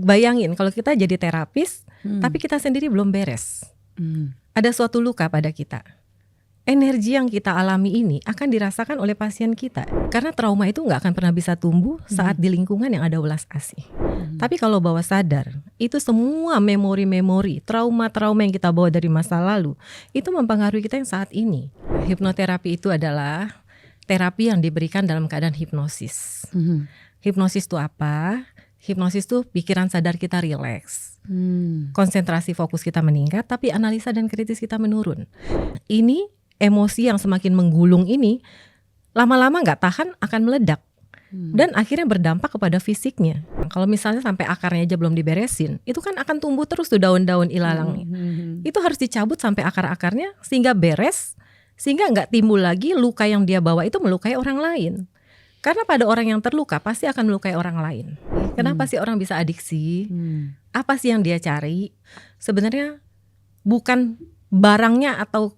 Bayangin kalau kita jadi terapis, tapi kita sendiri belum beres. Ada suatu luka pada kita. Energi yang kita alami ini akan dirasakan oleh pasien kita. Karena trauma itu gak akan pernah bisa tumbuh saat di lingkungan yang ada welas asih. Tapi kalau bawah sadar, itu semua memori-memori, trauma-trauma yang kita bawa dari masa lalu, itu mempengaruhi kita yang saat ini. Hipnoterapi itu adalah terapi yang diberikan dalam keadaan hipnosis. Hipnosis itu apa? Hipnosis itu pikiran sadar kita rileks. Konsentrasi fokus kita meningkat, tapi analisa dan kritis kita menurun. Ini emosi yang semakin menggulung ini lama-lama gak tahan akan meledak. Dan akhirnya berdampak kepada fisiknya. Kalau misalnya sampai akarnya aja belum diberesin, itu kan akan tumbuh terus tuh daun-daun ilalangnya. Itu harus dicabut sampai akar-akarnya sehingga beres, sehingga gak timbul lagi luka yang dia bawa itu melukai orang lain. Karena pada orang yang terluka pasti akan melukai orang lain. Kenapa sih orang bisa adiksi? Apa sih yang dia cari? Sebenarnya bukan barangnya atau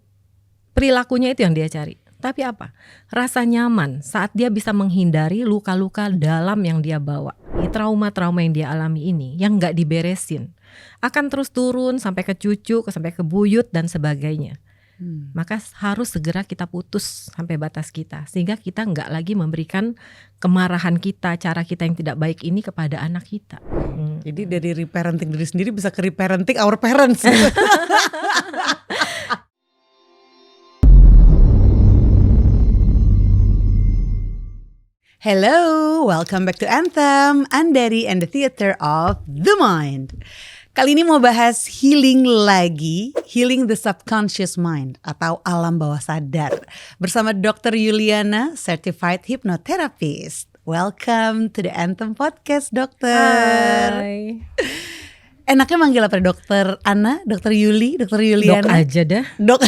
perilakunya itu yang dia cari, tapi apa? Rasa nyaman saat dia bisa menghindari luka-luka dalam yang dia bawa. Trauma-trauma yang dia alami ini yang gak diberesin akan terus turun sampai ke cucu, sampai ke buyut dan sebagainya. Maka harus segera kita putus sampai batas kita, sehingga kita gak lagi memberikan kemarahan kita, cara kita yang tidak baik ini kepada anak kita. Jadi dari reparenting diri sendiri bisa ke reparenting our parents. Hello, welcome back to Anthem, Andari and the Theater of the Mind. Kali ini mau bahas healing lagi, healing the subconscious mind atau alam bawah sadar. Bersama Dr. Yuliana, Certified Hypnotherapist. Welcome to the Anthem Podcast, Dokter. Hai. Enaknya manggil apa, Dokter Ana, Dokter Yuli, Dokter Yuliana? Dok aja dah. Dok,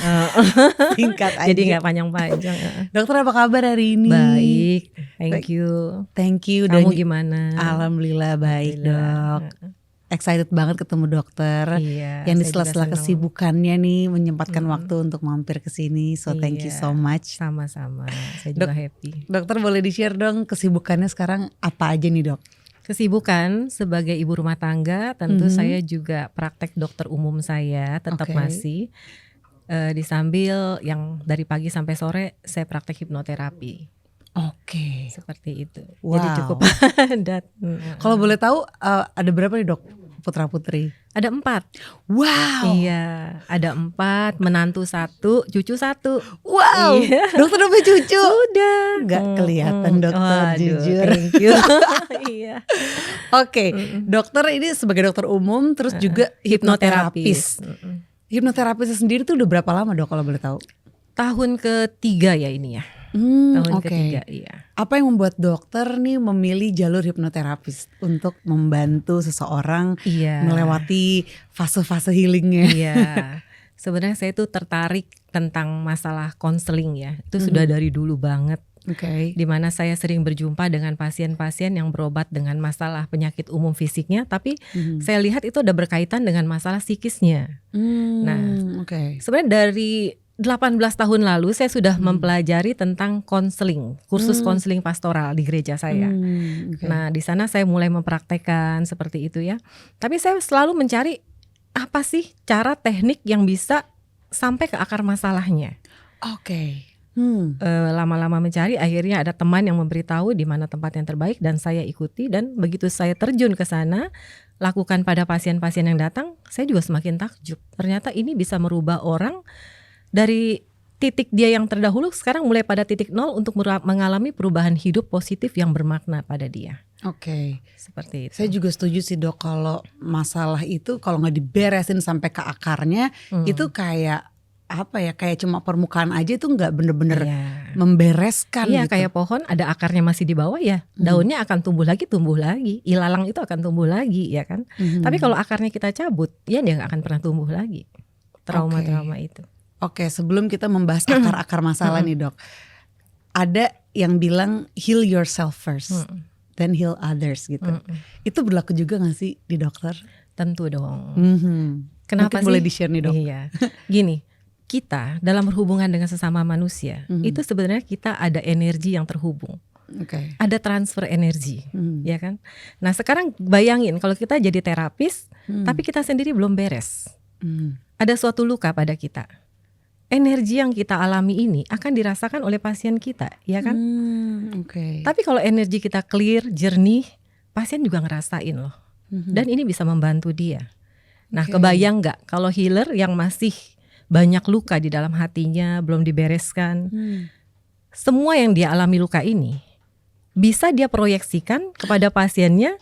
singkat aja. Jadi gak panjang-panjang. Dokter apa kabar hari ini? Baik, thank you. Thank you. Kamu gimana? Alhamdulillah baik, Dok. Excited banget ketemu dokter. Iya, yang di saya juga sela-sela senang. kesibukannya nih menyempatkan waktu untuk mampir ke sini. So thank you so much. Sama-sama, saya juga happy. Dokter boleh di-share dong kesibukannya sekarang apa aja nih, Dok? Kesibukan sebagai ibu rumah tangga, tentu saya juga praktek dokter umum saya tetap masih. Di sambil yang dari pagi sampai sore saya praktek hipnoterapi. Oke. Seperti itu. Wow. Jadi cukup padat. Kalau boleh tahu ada berapa nih, Dok, putra putri? Ada 4. Wow. Iya, ada 4, menantu 1, cucu 1. Wow. Iya. Dokter udah punya cucu? Sudah. Gak kelihatan, Dokter. Waduh, Jujur. thank you. Iya. Oke, dokter ini sebagai dokter umum terus juga hipnoterapis. Hipnoterapis sendiri tuh udah berapa lama, Dok, kalau boleh tahu? Tahun ketiga ya ini ya. Tahun ketiga, iya. Apa yang membuat dokter nih memilih jalur hipnoterapis untuk membantu seseorang melewati fase-fase healingnya? Iya. Sebenarnya saya itu tertarik tentang masalah konseling ya. Itu sudah dari dulu banget. Di mana saya sering berjumpa dengan pasien-pasien yang berobat dengan masalah penyakit umum fisiknya, tapi saya lihat itu ada berkaitan dengan masalah psikisnya. Sebenarnya dari 18 tahun lalu saya sudah mempelajari tentang konseling, kursus konseling pastoral di gereja saya. Nah, di sana saya mulai mempraktekkan seperti itu ya. Tapi saya selalu mencari apa sih cara teknik yang bisa sampai ke akar masalahnya. Lama-lama mencari, akhirnya ada teman yang memberitahu di mana tempat yang terbaik dan saya ikuti, dan begitu saya terjun ke sana, lakukan pada pasien-pasien yang datang, saya juga semakin takjub. Ternyata ini bisa merubah orang dari titik dia yang terdahulu sekarang mulai pada titik 0 untuk mengalami perubahan hidup positif yang bermakna pada dia. Seperti itu. Saya juga setuju sih, Dok, kalau masalah itu kalau nggak diberesin sampai ke akarnya itu kayak apa ya, kayak cuma permukaan aja itu nggak bener-bener membereskan. Iya, gitu. kayak pohon ada akarnya masih di bawah ya, daunnya akan tumbuh lagi, ilalang itu akan tumbuh lagi ya kan. Tapi kalau akarnya kita cabut, ya dia nggak akan pernah tumbuh lagi. Trauma-trauma itu. Oke, sebelum kita membahas akar-akar masalah nih, Dok, ada yang bilang heal yourself first, then heal others gitu. Itu berlaku juga gak sih di dokter? Tentu dong. Mungkin Kenapa sih? boleh di-share nih, Dok. Iya. Gini, kita dalam berhubungan dengan sesama manusia, itu sebenarnya kita ada energi yang terhubung. Oke. ada transfer energi, ya kan? Nah sekarang bayangin kalau kita jadi terapis, tapi kita sendiri belum beres. Ada suatu luka pada kita. Energi yang kita alami ini akan dirasakan oleh pasien kita, ya kan? Oke. Tapi kalau energi kita clear, jernih, pasien juga ngerasain loh. Dan ini bisa membantu dia. Nah, kebayang nggak kalau healer yang masih banyak luka di dalam hatinya, belum dibereskan, semua yang dia alami luka ini bisa dia proyeksikan kepada pasiennya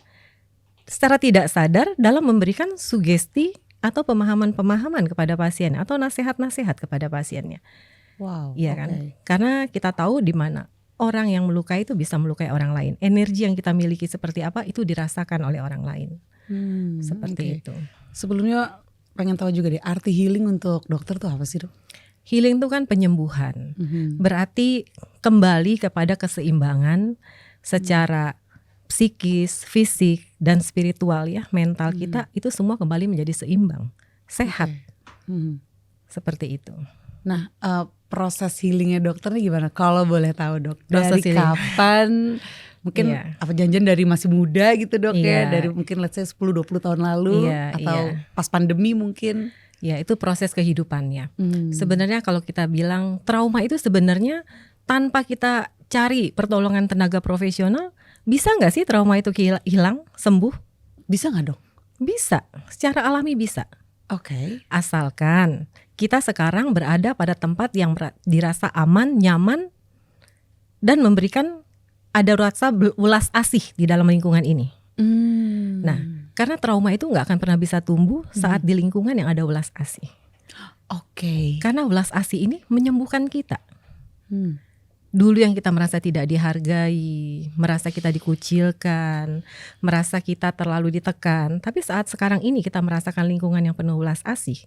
secara tidak sadar dalam memberikan sugesti atau pemahaman-pemahaman kepada pasien atau nasihat-nasihat kepada pasiennya. Wow. Iya kan? Karena kita tahu di mana orang yang melukai itu bisa melukai orang lain. Energi yang kita miliki seperti apa itu dirasakan oleh orang lain. Seperti itu. Sebelumnya pengen tahu juga deh, arti healing untuk dokter tuh apa sih, Dok? Healing itu kan penyembuhan. Berarti kembali kepada keseimbangan secara psikis, fisik, dan spiritual ya, mental kita itu semua kembali menjadi seimbang, sehat. Seperti itu. Nah, proses healingnya dokter nih gimana? Kalau boleh tahu, Dok. Proses Dari kapan? Mungkin apa janjian dari masih muda gitu, Dok ya? Dari mungkin let's say 10-20 tahun lalu atau pas pandemi mungkin? Ya, itu proses kehidupannya. Sebenarnya kalau kita bilang trauma itu sebenarnya tanpa kita cari pertolongan tenaga profesional, bisa nggak sih trauma itu hilang, sembuh? Bisa nggak, Dok? Bisa, secara alami bisa. Oke. Asalkan kita sekarang berada pada tempat yang dirasa aman, nyaman, dan memberikan ada rasa ulas asih di dalam lingkungan ini. Nah, karena trauma itu nggak akan pernah bisa tumbuh saat di lingkungan yang ada ulas asih. Oke. Karena ulas asih ini menyembuhkan kita. Dulu yang kita merasa tidak dihargai, merasa kita dikucilkan, merasa kita terlalu ditekan. Tapi saat sekarang ini kita merasakan lingkungan yang penuh ulas asih,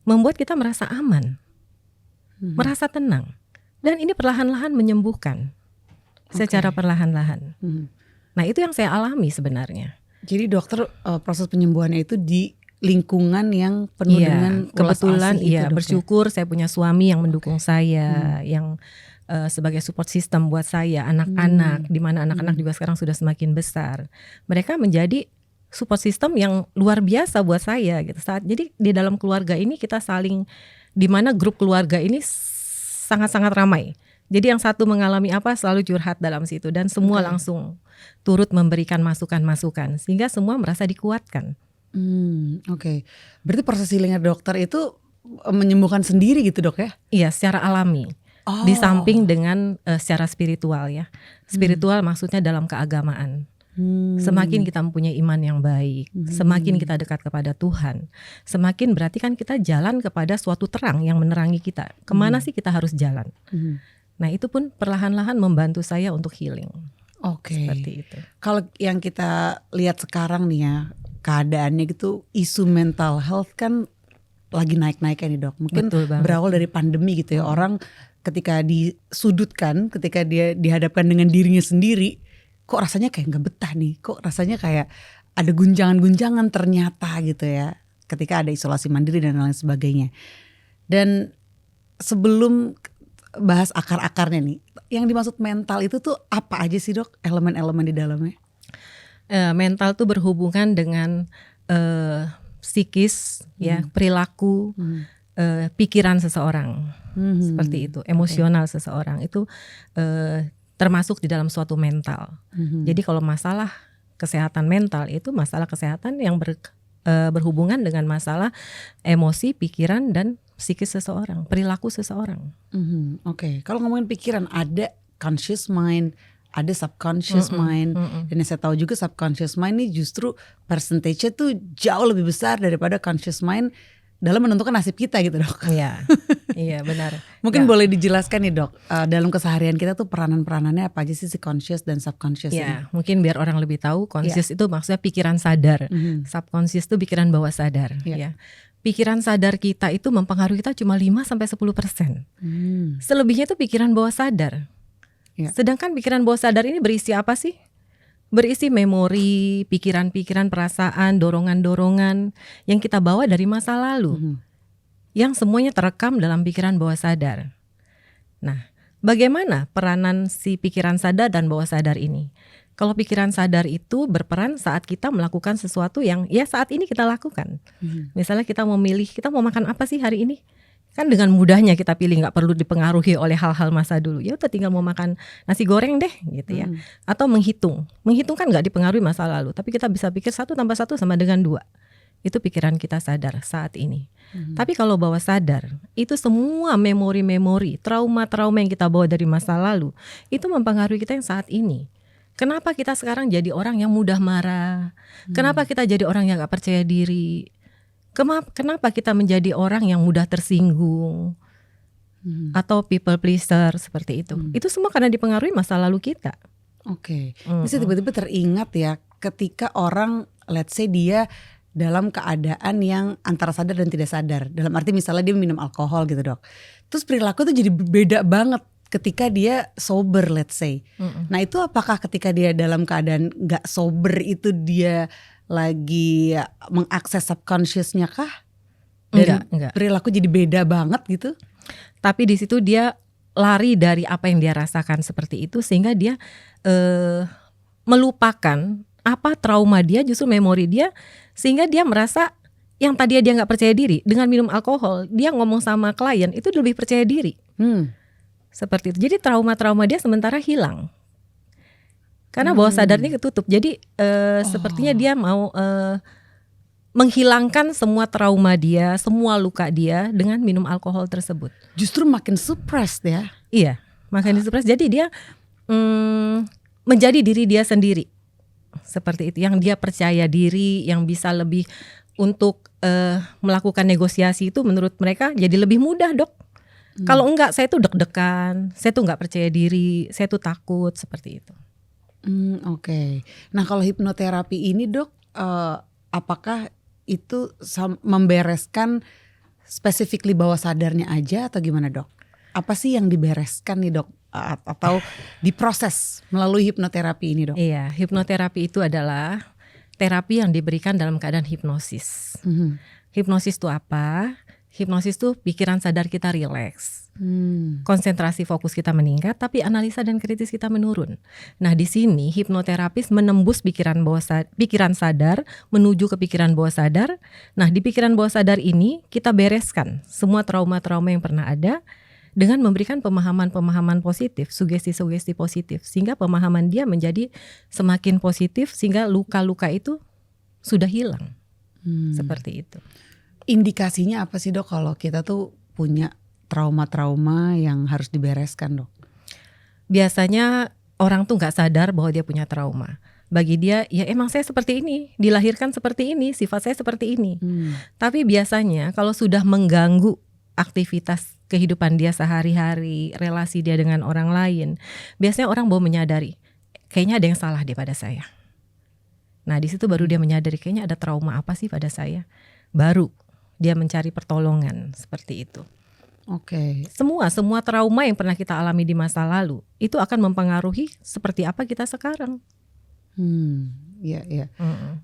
membuat kita merasa aman, merasa tenang. Dan ini perlahan-lahan menyembuhkan, secara perlahan-lahan. Nah itu yang saya alami sebenarnya. Jadi dokter proses penyembuhannya itu di lingkungan yang penuh dengan ulas kebetulan asih itu, bersyukur saya punya suami yang mendukung saya, yang sebagai support system buat saya, anak-anak, di mana anak-anak juga sekarang sudah semakin besar. Mereka menjadi support system yang luar biasa buat saya gitu. Jadi di dalam keluarga ini kita saling, di mana grup keluarga ini sangat-sangat ramai. Jadi yang satu mengalami apa selalu curhat dalam situ dan semua langsung turut memberikan masukan-masukan sehingga semua merasa dikuatkan. Oke. Berarti proses healingnya dokter itu menyembuhkan sendiri gitu, Dok ya? Iya, secara alami. Di samping dengan secara spiritual ya. Spiritual maksudnya dalam keagamaan. Semakin kita mempunyai iman yang baik, semakin kita dekat kepada Tuhan, semakin berarti kan kita jalan kepada suatu terang yang menerangi kita. Kemana sih kita harus jalan? Nah itu pun perlahan-lahan membantu saya untuk healing. Oke. Seperti itu. Kalau yang kita lihat sekarang nih ya, keadaannya gitu, isu mental health kan lagi naik-naiknya nih, Dok. Mungkin berawal dari pandemi gitu ya. Orang ketika disudutkan, ketika dia dihadapkan dengan dirinya sendiri, kok rasanya kayak gak betah nih, kok rasanya kayak ada gunjangan-gunjangan ternyata gitu ya, ketika ada isolasi mandiri dan lain sebagainya. Dan sebelum bahas akar-akarnya nih, yang dimaksud mental itu tuh apa aja sih, Dok? Elemen-elemen di dalamnya? Mental tuh berhubungan dengan psikis, ya, perilaku, pikiran seseorang, seperti itu, emosional seseorang itu termasuk di dalam suatu mental. Jadi kalau masalah kesehatan mental itu masalah kesehatan yang berhubungan dengan masalah emosi, pikiran, dan psikis seseorang, perilaku seseorang. Oke. Kalau ngomongin pikiran, ada conscious mind, ada subconscious mind, dan yang saya tahu juga subconscious mind ini justru persentasenya tuh jauh lebih besar daripada conscious mind dalam menentukan nasib kita gitu, Dok. Iya, iya benar. Mungkin boleh dijelaskan nih, Dok, dalam keseharian kita tuh peranan-peranannya apa aja sih si conscious dan subconscious ini? Mungkin biar orang lebih tahu, conscious itu maksudnya pikiran sadar, subconscious itu pikiran bawah sadar. Ya. Pikiran sadar kita itu mempengaruhi kita cuma 5-10%. Selebihnya itu pikiran bawah sadar. Sedangkan pikiran bawah sadar ini berisi apa sih? Berisi memori, pikiran-pikiran, perasaan, dorongan-dorongan yang kita bawa dari masa lalu. Yang semuanya terekam dalam pikiran bawah sadar. Nah, bagaimana peranan si pikiran sadar dan bawah sadar ini? Kalau pikiran sadar itu berperan saat kita melakukan sesuatu yang ya saat ini kita lakukan. Misalnya kita mau milih, kita mau makan apa sih hari ini? Kan dengan mudahnya kita pilih, nggak perlu dipengaruhi oleh hal-hal masa dulu. Ya udah tinggal mau makan nasi goreng deh gitu ya. Atau menghitung kan nggak dipengaruhi masa lalu, tapi kita bisa pikir 1 tambah 1 sama dengan 2. Itu pikiran kita sadar saat ini. Tapi kalau bawah sadar, itu semua memori-memori, trauma-trauma yang kita bawa dari masa lalu, itu mempengaruhi kita yang saat ini. Kenapa kita sekarang jadi orang yang mudah marah? Kenapa kita jadi orang yang gak percaya diri? Kenapa kita menjadi orang yang mudah tersinggung? Atau people pleaser seperti itu. Itu semua karena dipengaruhi masa lalu kita. Oke. Bisa tiba-tiba teringat ya ketika orang, let's say dia dalam keadaan yang antara sadar dan tidak sadar. Dalam arti misalnya dia minum alkohol gitu dok. Terus perilaku tuh jadi beda banget ketika dia sober, let's say. Nah itu apakah ketika dia dalam keadaan gak sober itu dia lagi mengakses subconsciousnya kah? Dan Enggak. perilaku jadi beda banget gitu? Tapi di situ dia lari dari apa yang dia rasakan seperti itu, sehingga dia melupakan apa trauma dia, justru memori dia, sehingga dia merasa yang tadinya dia gak percaya diri, dengan minum alkohol dia ngomong sama klien itu lebih percaya diri. Seperti itu. Jadi trauma-trauma dia sementara hilang. Karena bawah sadarnya ketutup. Jadi sepertinya dia mau menghilangkan semua trauma dia, semua luka dia dengan minum alkohol tersebut. Justru makin suppressed ya. Iya, makin suppress. Jadi dia menjadi diri dia sendiri. Seperti itu. Yang dia percaya diri, yang bisa lebih untuk melakukan negosiasi itu menurut mereka jadi lebih mudah dok. Kalau enggak, saya tuh deg-degan, saya tuh enggak percaya diri, saya tuh takut, seperti itu. Oke. Nah kalau hipnoterapi ini dok, apakah itu membereskan specifically bawah sadarnya aja atau gimana dok? Apa sih yang dibereskan nih dok? Atau diproses melalui hipnoterapi ini dok? Iya, hipnoterapi itu adalah terapi yang diberikan dalam keadaan hipnosis. Hipnosis itu apa? Hipnosis tuh pikiran sadar kita rileks, konsentrasi fokus kita meningkat, tapi analisa dan kritis kita menurun. Nah di sini hipnoterapis menembus pikiran sadar menuju ke pikiran bawah sadar. Nah di pikiran bawah sadar ini kita bereskan semua trauma-trauma yang pernah ada dengan memberikan pemahaman-pemahaman positif, sugesti-sugesti positif, sehingga pemahaman dia menjadi semakin positif, sehingga luka-luka itu sudah hilang. Seperti itu. Indikasinya apa sih dok kalau kita tuh punya trauma-trauma yang harus dibereskan dok? Biasanya orang tuh gak sadar bahwa dia punya trauma. Bagi dia ya emang saya seperti ini, dilahirkan seperti ini, sifat saya seperti ini. Tapi biasanya kalau sudah mengganggu aktivitas kehidupan dia sehari-hari, relasi dia dengan orang lain, biasanya orang baru menyadari kayaknya ada yang salah dia pada saya. Nah di situ baru dia menyadari kayaknya ada trauma apa sih pada saya. Baru dia mencari pertolongan seperti itu. Oke. Semua trauma yang pernah kita alami di masa lalu itu akan mempengaruhi seperti apa kita sekarang. Iya.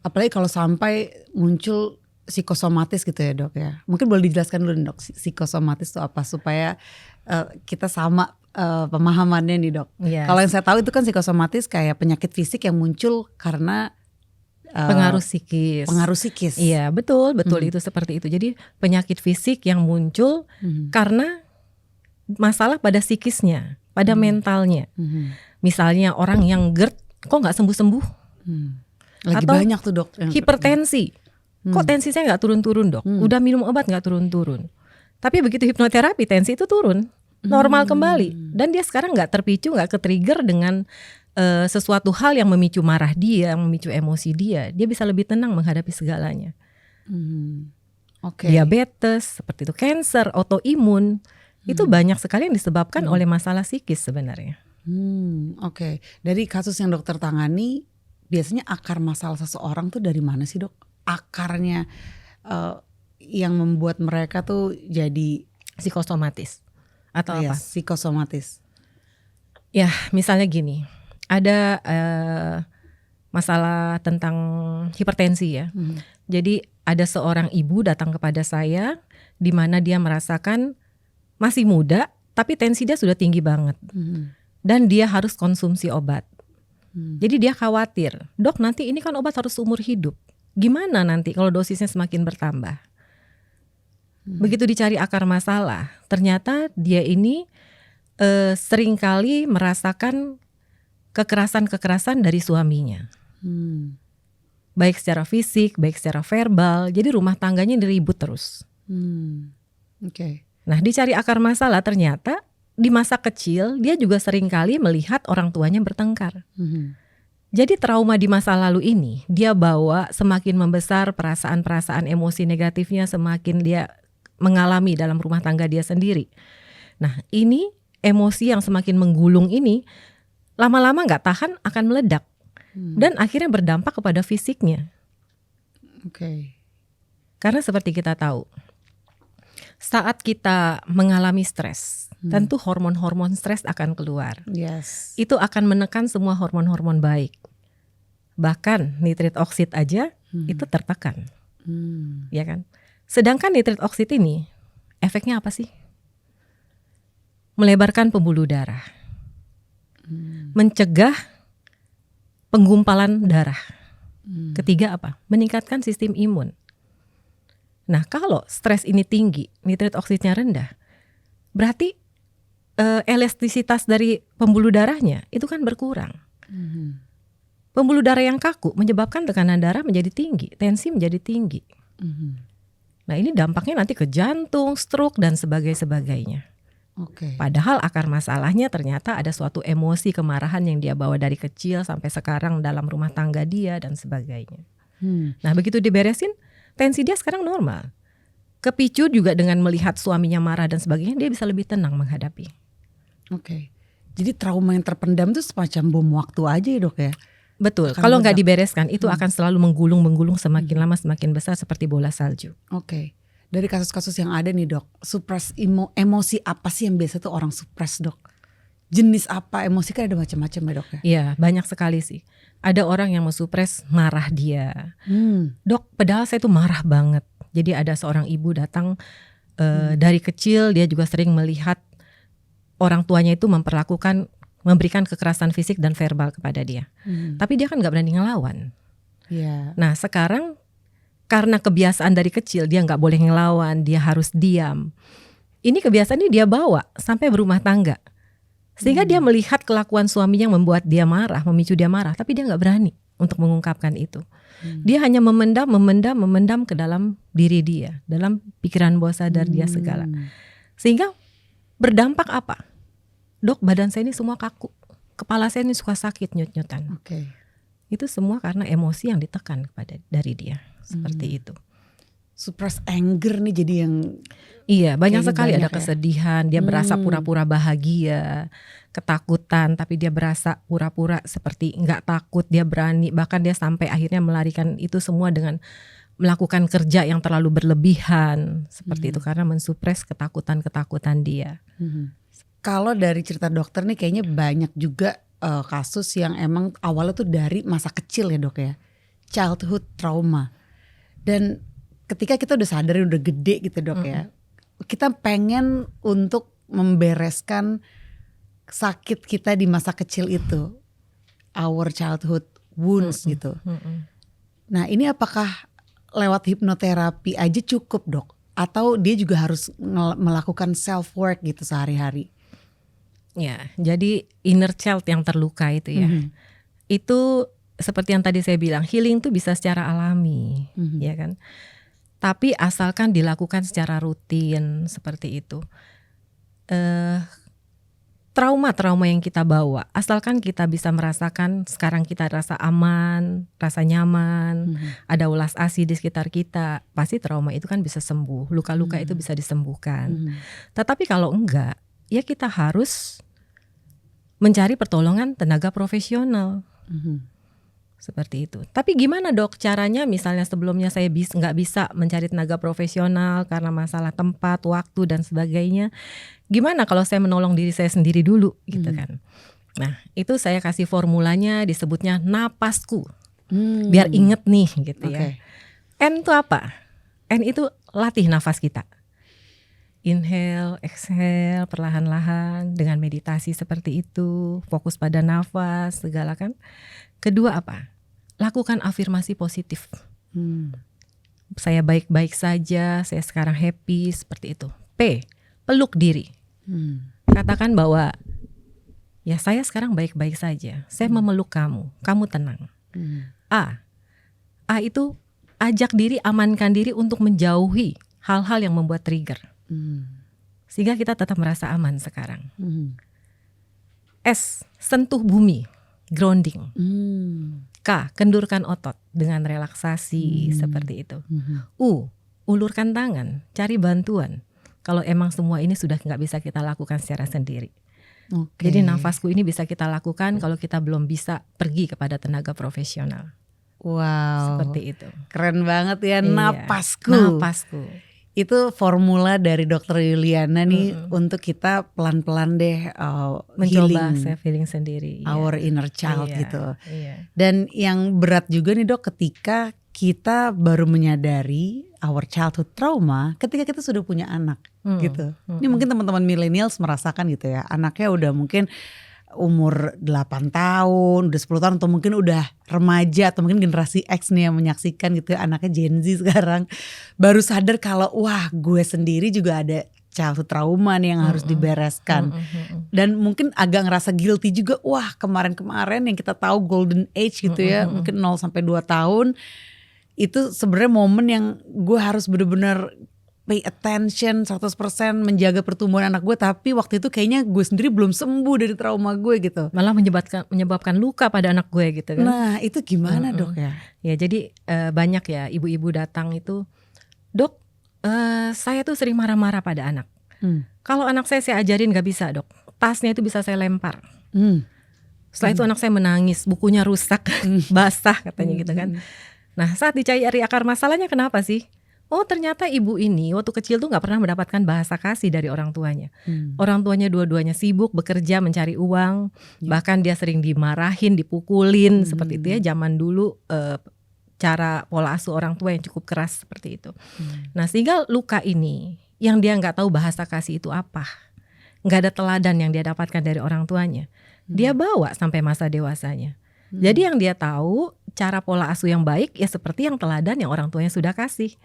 Apalagi kalau sampai muncul psikosomatis gitu ya dok ya. Mungkin boleh dijelaskan dulu dok, psikosomatis itu apa supaya kita sama pemahamannya nih dok. Yes. Kalau yang saya tahu itu kan psikosomatis kayak penyakit fisik yang muncul karena pengaruh psikis. Iya betul itu seperti itu. Jadi penyakit fisik yang muncul karena masalah pada psikisnya, pada mentalnya. Misalnya orang yang GERD kok nggak sembuh-sembuh. Lagi atau banyak tuh dok. Hipertensi, kok tensi saya nggak turun-turun dok. Udah minum obat nggak turun-turun. Tapi begitu hipnoterapi tensi itu turun, normal kembali. Dan dia sekarang nggak terpicu, nggak ke-trigger dengan sesuatu hal yang memicu marah dia, yang memicu emosi dia bisa lebih tenang menghadapi segalanya. Diabetes, seperti itu, cancer, autoimun, itu banyak sekali yang disebabkan oleh masalah psikis sebenarnya. Oke. Dari kasus yang dokter tangani, biasanya akar masalah seseorang tuh dari mana sih dok? Akarnya yang membuat mereka tuh jadi psikosomatis atau apa? Psikosomatis. Ya, misalnya gini. Ada masalah tentang hipertensi ya. Jadi ada seorang ibu datang kepada saya di mana dia merasakan masih muda tapi tensi dia sudah tinggi banget. Dan dia harus konsumsi obat. Jadi dia khawatir, dok nanti ini kan obat harus seumur hidup. Gimana nanti kalau dosisnya semakin bertambah? Begitu dicari akar masalah, ternyata dia ini seringkali merasakan kekerasan-kekerasan dari suaminya. Baik secara fisik, baik secara verbal. Jadi rumah tangganya diribut terus. Nah, dicari akar masalah ternyata di masa kecil dia juga seringkali melihat orang tuanya bertengkar. Jadi trauma di masa lalu ini dia bawa semakin membesar, perasaan-perasaan emosi negatifnya semakin dia mengalami dalam rumah tangga dia sendiri. Nah, ini emosi yang semakin menggulung ini lama-lama gak tahan akan meledak. Dan akhirnya berdampak kepada fisiknya. Karena seperti kita tahu, saat kita mengalami stres, tentu hormon-hormon stres akan keluar. Itu akan menekan semua hormon-hormon baik. Bahkan nitrit oksid aja itu tertekan. Ya kan? Sedangkan nitrit oksid ini efeknya apa sih? Melebarkan pembuluh darah. Mencegah penggumpalan darah. Ketiga apa? Meningkatkan sistem imun. Nah, kalau stres ini tinggi, nitrit oksidnya rendah, berarti elastisitas dari pembuluh darahnya itu kan berkurang. Pembuluh darah yang kaku menyebabkan tekanan darah menjadi tinggi, tensi menjadi tinggi. Nah, ini dampaknya nanti ke jantung, stroke dan sebagainya. Padahal akar masalahnya ternyata ada suatu emosi kemarahan yang dia bawa dari kecil sampai sekarang dalam rumah tangga dia dan sebagainya. Nah, begitu diberesin, tensi dia sekarang normal. Kepicu juga dengan melihat suaminya marah dan sebagainya, dia bisa lebih tenang menghadapi. Jadi trauma yang terpendam itu semacam bom waktu aja ya dok ya? Betul, kalau nggak dibereskan itu akan selalu menggulung semakin lama semakin besar seperti bola salju. Dari kasus-kasus yang ada nih dok, suppress emosi apa sih yang biasa tuh orang suppress dok? Jenis apa emosi kan ada macam-macam ya dok ya? Iya, banyak sekali sih. Ada orang yang mensupres marah dia. Dok, padahal saya tuh marah banget. Jadi ada seorang ibu datang dari kecil dia juga sering melihat orang tuanya itu memberikan kekerasan fisik dan verbal kepada dia. Tapi dia kan nggak berani ngelawan. Nah sekarang karena kebiasaan dari kecil dia nggak boleh ngelawan, dia harus diam. Ini kebiasaan ini dia bawa sampai berumah tangga. Sehingga dia melihat kelakuan suaminya yang membuat dia marah, memicu dia marah, tapi dia nggak berani untuk mengungkapkan itu. Dia hanya memendam ke dalam diri dia, dalam pikiran bawah sadar dia segala. Sehingga berdampak apa? Dok, badan saya ini semua kaku, kepala saya ini suka sakit nyut-nyutan. Itu semua karena emosi yang ditekan dari dia. Seperti itu. Suppress anger nih jadi yang iya banyak sekali ada kesedihan, dia berasa pura-pura bahagia, ketakutan tapi dia berasa pura-pura seperti nggak takut, dia berani, bahkan dia sampai akhirnya melarikan itu semua dengan melakukan kerja yang terlalu berlebihan seperti itu karena mensupres ketakutan dia. Kalau dari cerita dokter nih kayaknya banyak juga kasus yang emang awalnya tuh dari masa kecil ya dok ya, childhood trauma. Dan ketika kita udah sadar udah gede gitu dok ya, kita pengen untuk membereskan sakit kita di masa kecil itu, our childhood wounds gitu. Nah ini apakah lewat hipnoterapi aja cukup dok? Atau dia juga harus melakukan self work gitu sehari-hari? Ya, jadi inner child yang terluka itu ya, itu seperti yang tadi saya bilang, healing itu bisa secara alami, ya kan. Tapi asalkan dilakukan secara rutin seperti itu. Trauma-trauma yang kita bawa, asalkan kita bisa merasakan sekarang kita rasa aman, rasa nyaman, ada ulas asih di sekitar kita, pasti trauma itu kan bisa sembuh, luka-luka itu bisa disembuhkan. Tetapi kalau enggak, ya kita harus mencari pertolongan tenaga profesional. Seperti itu. Tapi gimana dok caranya, misalnya sebelumnya saya nggak bisa mencari tenaga profesional karena masalah tempat, waktu dan sebagainya. Gimana kalau saya menolong diri saya sendiri dulu gitu kan. Nah itu saya kasih formulanya, disebutnya napasku. Biar inget nih gitu ya. N itu apa? N itu latih nafas kita. Inhale, exhale, perlahan-lahan dengan meditasi seperti itu, fokus pada nafas, segala kan. Kedua apa? Lakukan afirmasi positif. Saya baik-baik saja, saya sekarang happy, seperti itu. P, peluk diri. Katakan bahwa ya saya sekarang baik-baik saja, saya memeluk kamu, kamu tenang. A itu ajak diri, amankan diri untuk menjauhi hal-hal yang membuat trigger. Sehingga kita tetap merasa aman sekarang. S, sentuh bumi, grounding. K, kendurkan otot dengan relaksasi seperti itu. U, ulurkan tangan, cari bantuan. Kalau emang semua ini sudah nggak bisa kita lakukan secara sendiri. Jadi nafasku ini bisa kita lakukan kalau kita belum bisa pergi kepada tenaga profesional. Wow, seperti itu. Keren banget ya. Napasku. Napasku. Itu formula dari Dr. Yuliana nih untuk kita pelan-pelan deh mencoba self healing sendiri, our inner child gitu. Iya. Dan yang berat juga nih Dok, ketika kita baru menyadari our childhood trauma ketika kita sudah punya anak gitu. Ini mungkin teman-teman millennials merasakan gitu ya, anaknya udah mungkin umur 8 tahun, udah 10 tahun, atau mungkin udah remaja, atau mungkin generasi X nih yang menyaksikan gitu ya, anaknya Gen Z sekarang baru sadar kalau wah gue sendiri juga ada childhood trauma nih yang harus dibereskan. Dan mungkin agak ngerasa guilty juga, wah kemarin-kemarin yang kita tahu golden age gitu ya, mungkin 0 sampai 2 tahun itu sebenarnya momen yang gue harus bener-bener pay attention 100% menjaga pertumbuhan anak gue, tapi waktu itu kayaknya gue sendiri belum sembuh dari trauma gue gitu. Malah menyebabkan luka pada anak gue gitu kan. Nah itu gimana Dok ya? Ya jadi banyak ya ibu-ibu datang itu, Dok saya tuh sering marah-marah pada anak. Kalau anak saya ajarin gak bisa Dok, tasnya itu bisa saya lempar. Setelah itu anak saya menangis, bukunya rusak, basah katanya gitu kan. Nah saat dicari akar masalahnya kenapa sih? Oh ternyata ibu ini waktu kecil tuh gak pernah mendapatkan bahasa kasih dari orang tuanya. Orang tuanya dua-duanya sibuk bekerja mencari uang. Bahkan dia sering dimarahin, dipukulin seperti itu ya. Zaman dulu cara pola asuh orang tua yang cukup keras seperti itu. Nah sehingga luka ini yang dia gak tahu bahasa kasih itu apa, gak ada teladan yang dia dapatkan dari orang tuanya, dia bawa sampai masa dewasanya. Jadi yang dia tahu cara pola asuh yang baik ya seperti yang teladan yang orang tuanya sudah kasih.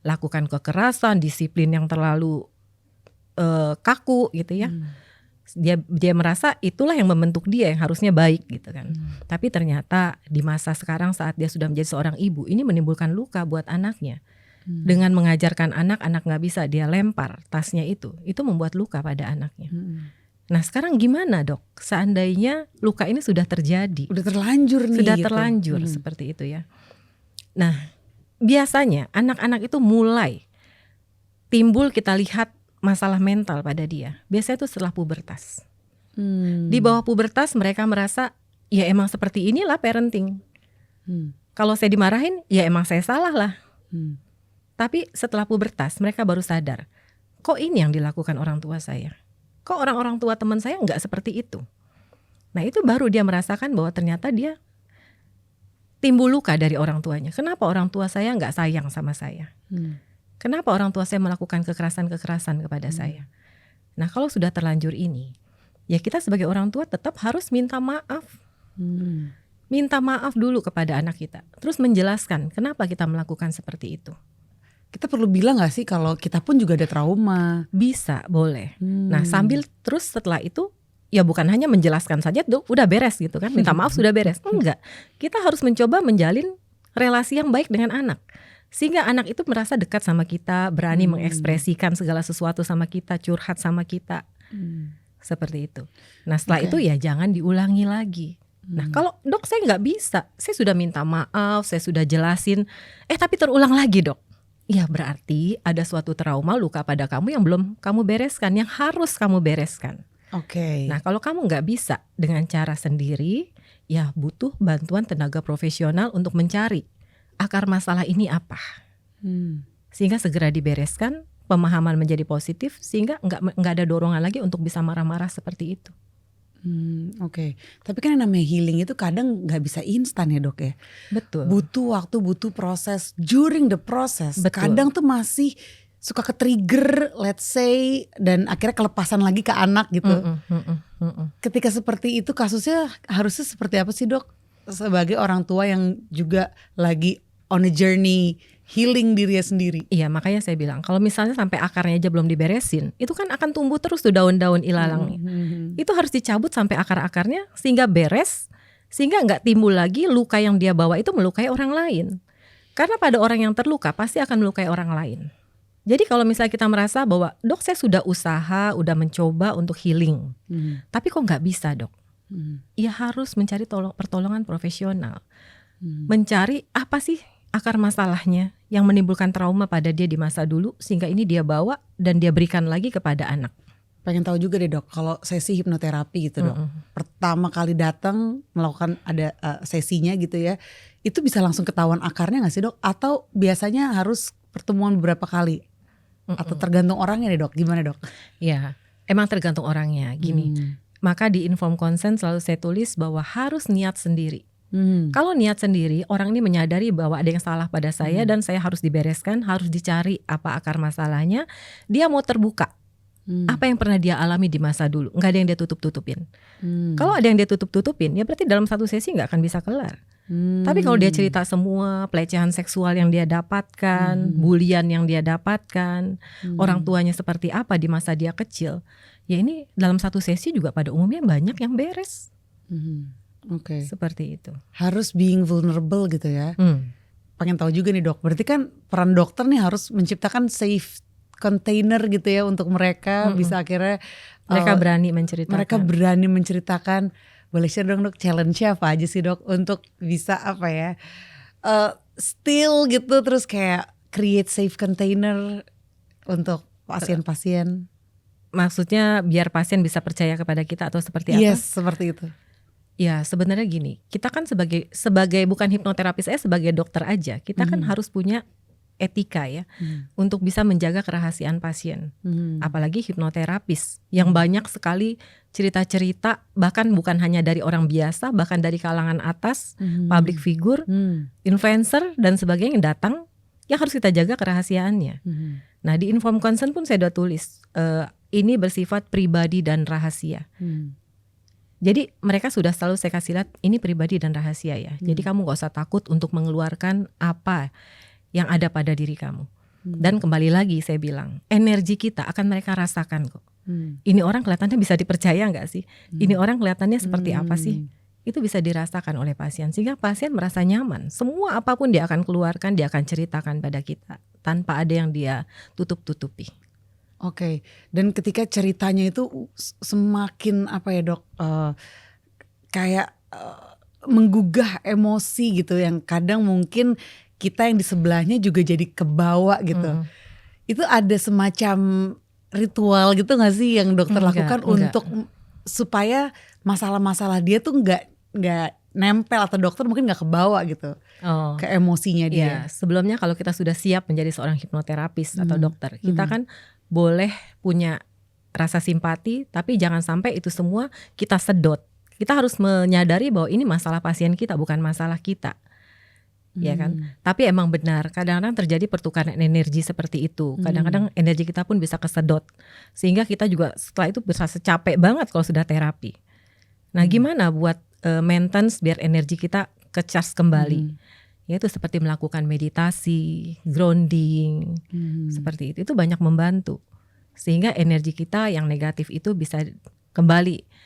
Lakukan kekerasan, disiplin yang terlalu kaku gitu ya. Dia merasa itulah yang membentuk dia yang harusnya baik gitu kan. Tapi ternyata di masa sekarang saat dia sudah menjadi seorang ibu, ini menimbulkan luka buat anaknya. Dengan mengajarkan anak gak bisa dia lempar tasnya itu membuat luka pada anaknya. Nah sekarang gimana Dok? Seandainya luka ini sudah terjadi, udah terlanjur nih, sudah gitu. terlanjur seperti itu ya. Nah biasanya anak-anak itu mulai timbul, kita lihat masalah mental pada dia. Biasanya itu setelah pubertas. Di bawah pubertas mereka merasa ya emang seperti inilah parenting. Kalau saya dimarahin ya emang saya salah lah. Tapi setelah pubertas mereka baru sadar, kok ini yang dilakukan orang tua saya. Kok orang-orang tua teman saya nggak seperti itu. Nah itu baru dia merasakan bahwa ternyata dia timbul luka dari orang tuanya. Kenapa orang tua saya nggak sayang sama saya? Kenapa orang tua saya melakukan kekerasan-kekerasan kepada saya? Nah kalau sudah terlanjur ini, ya kita sebagai orang tua tetap harus minta maaf. Minta maaf dulu kepada anak kita. Terus menjelaskan kenapa kita melakukan seperti itu. Kita perlu bilang gak sih kalau kita pun juga ada trauma? Bisa, boleh. Nah sambil terus setelah itu ya bukan hanya menjelaskan saja tuh udah beres gitu kan, minta maaf sudah beres. Enggak, kita harus mencoba menjalin relasi yang baik dengan anak. Sehingga anak itu merasa dekat sama kita, berani mengekspresikan segala sesuatu sama kita, curhat sama kita. Seperti itu. Nah setelah itu ya jangan diulangi lagi. Nah kalau Dok saya gak bisa, saya sudah minta maaf, saya sudah jelasin, tapi terulang lagi Dok. Ya berarti ada suatu trauma, luka pada kamu yang belum kamu bereskan, yang harus kamu bereskan. Nah kalau kamu gak bisa dengan cara sendiri, ya butuh bantuan tenaga profesional untuk mencari akar masalah ini apa. Sehingga segera dibereskan, pemahaman menjadi positif, sehingga gak ada dorongan lagi untuk bisa marah-marah seperti itu. Tapi kan yang namanya healing itu kadang gak bisa instan ya Dok ya. Betul. Butuh waktu, butuh proses. During the process, Betul. kadang tuh masih suka ke-trigger, let's say, dan akhirnya kelepasan lagi ke anak gitu. Ketika seperti itu kasusnya harusnya seperti apa sih dok? Sebagai orang tua yang juga lagi on a journey healing dirinya sendiri. Iya, makanya saya bilang kalau misalnya sampai akarnya aja belum diberesin, itu kan akan tumbuh terus tuh daun-daun ilalangnya. Itu harus dicabut sampai akar-akarnya sehingga beres, sehingga nggak timbul lagi luka yang dia bawa itu melukai orang lain. Karena pada orang yang terluka pasti akan melukai orang lain. Jadi kalau misalnya kita merasa bahwa dok saya sudah usaha, udah mencoba untuk healing, tapi kok nggak bisa dok? Ya harus mencari pertolongan profesional, mencari apa sih akar masalahnya yang menimbulkan trauma pada dia di masa dulu sehingga ini dia bawa dan dia berikan lagi kepada anak. Pengen tahu juga deh dok, kalau sesi hipnoterapi gitu dok, pertama kali datang melakukan ada sesinya gitu ya, itu bisa langsung ketahuan akarnya nggak sih dok? Atau biasanya harus pertemuan beberapa kali? Atau tergantung orangnya deh dok, gimana dok? Ya, emang tergantung orangnya. Gini, maka di informed consent selalu saya tulis bahwa harus niat sendiri. Kalau niat sendiri, orang ini menyadari bahwa ada yang salah pada saya dan saya harus dibereskan, harus dicari apa akar masalahnya. Dia mau terbuka. Apa yang pernah dia alami di masa dulu, nggak ada yang dia tutup-tutupin. Kalau ada yang dia tutup-tutupin, ya berarti dalam satu sesi nggak akan bisa kelar. Tapi kalau dia cerita semua pelecehan seksual yang dia dapatkan, bulian yang dia dapatkan, orang tuanya seperti apa di masa dia kecil, ya ini dalam satu sesi juga pada umumnya banyak yang beres. Oke. Seperti itu. Harus being vulnerable gitu ya. Pengen tahu juga nih dok, berarti kan peran dokter nih harus menciptakan safe container gitu ya untuk mereka bisa akhirnya mereka berani menceritakan. Mereka berani menceritakan. Boleh share dong dok, challenge-nya apa aja sih dok untuk bisa apa ya, still gitu terus kayak create safe container untuk pasien-pasien. Maksudnya biar pasien bisa percaya kepada kita atau seperti apa? Yes, seperti itu. Ya sebenarnya gini, kita kan sebagai bukan hipnoterapis, saya sebagai dokter aja, kita kan harus punya etika ya untuk bisa menjaga kerahasiaan pasien. Apalagi hipnoterapis yang banyak sekali cerita-cerita, bahkan bukan hanya dari orang biasa, bahkan dari kalangan atas, public figure, influencer dan sebagainya yang datang, yang harus kita jaga kerahasiaannya. Nah di informed consent pun saya udah tulis ini bersifat pribadi dan rahasia. Jadi mereka sudah selalu saya kasih lihat ini pribadi dan rahasia ya. Jadi kamu gak usah takut untuk mengeluarkan apa yang ada pada diri kamu. Dan kembali lagi saya bilang, energi kita akan mereka rasakan kok. Ini orang kelihatannya bisa dipercaya gak sih? Ini orang kelihatannya seperti apa sih? Itu bisa dirasakan oleh pasien. Sehingga pasien merasa nyaman. Semua apapun dia akan keluarkan, dia akan ceritakan pada kita. Tanpa ada yang dia tutup-tutupi. Oke. Dan ketika ceritanya itu semakin apa ya dok, kayak menggugah emosi gitu. Yang kadang mungkin kita yang di sebelahnya juga jadi kebawa gitu. Itu ada semacam ritual gitu gak sih yang dokter lakukan untuk supaya masalah-masalah dia tuh nggak nempel atau dokter mungkin nggak kebawa gitu ke emosinya dia. Ya, sebelumnya kalau kita sudah siap menjadi seorang hipnoterapis atau dokter, kita kan boleh punya rasa simpati, tapi jangan sampai itu semua kita sedot. Kita harus menyadari bahwa ini masalah pasien kita, bukan masalah kita. Ya kan, tapi emang benar kadang-kadang terjadi pertukaran energi seperti itu. Kadang-kadang energi kita pun bisa kesedot, sehingga kita juga setelah itu bisa capek banget kalau sudah terapi. Nah gimana buat maintenance biar energi kita ke-charge kembali? Yaitu seperti melakukan meditasi, grounding, seperti itu banyak membantu. Sehingga energi kita yang negatif itu bisa kembali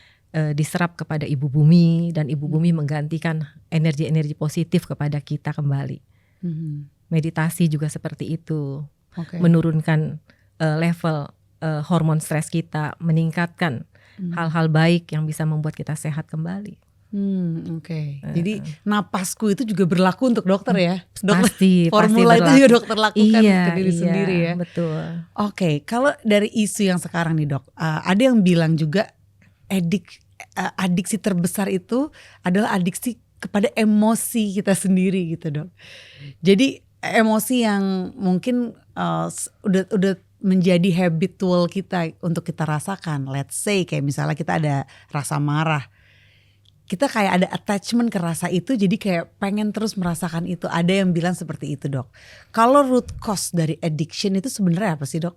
diserap kepada ibu bumi, dan ibu bumi menggantikan energi-energi positif kepada kita kembali. Meditasi juga seperti itu, menurunkan level hormon stres kita, meningkatkan hal-hal baik yang bisa membuat kita sehat kembali. Jadi napasku itu juga berlaku untuk dokter ya, pasti formula pasti itu juga dokter lakukan ke diri sendiri ya. Betul. Kalau dari isu yang sekarang nih dok, ada yang bilang juga adiksi terbesar itu adalah adiksi kepada emosi kita sendiri gitu dok. Jadi emosi yang mungkin udah menjadi habitual kita untuk kita rasakan. Let's say kayak misalnya kita ada rasa marah, kita kayak ada attachment ke rasa itu, jadi kayak pengen terus merasakan itu. Ada yang bilang seperti itu, Dok. Kalau root cause dari addiction itu sebenarnya apa sih, Dok?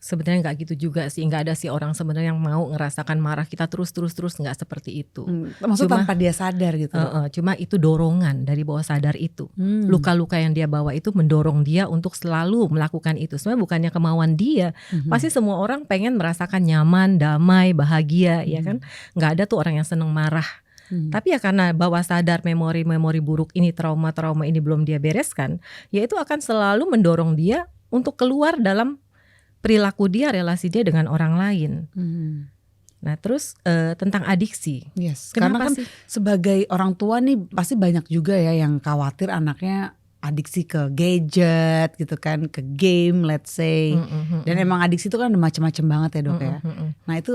Sebenarnya nggak gitu juga sih, nggak ada sih orang sebenarnya yang mau ngerasakan marah kita terus nggak seperti itu. Maksudnya tanpa dia sadar gitu. Cuma itu dorongan dari bawah sadar itu. Luka-luka yang dia bawa itu mendorong dia untuk selalu melakukan itu. Sebenarnya bukannya kemauan dia. Pasti semua orang pengen merasakan nyaman, damai, bahagia, ya kan? Nggak ada tuh orang yang seneng marah. Tapi ya karena bawah sadar memori-memori buruk ini, trauma-trauma ini belum dia bereskan, ya itu akan selalu mendorong dia untuk keluar dalam perilaku dia, relasi dia dengan orang lain. Nah terus tentang adiksi. Yes, Kenapa karena kan sih? sebagai orang tua nih pasti banyak juga ya yang khawatir anaknya adiksi ke gadget gitu kan, ke game let's say. Dan emang adiksi itu kan ada macam-macam banget ya, Dok ya. Nah itu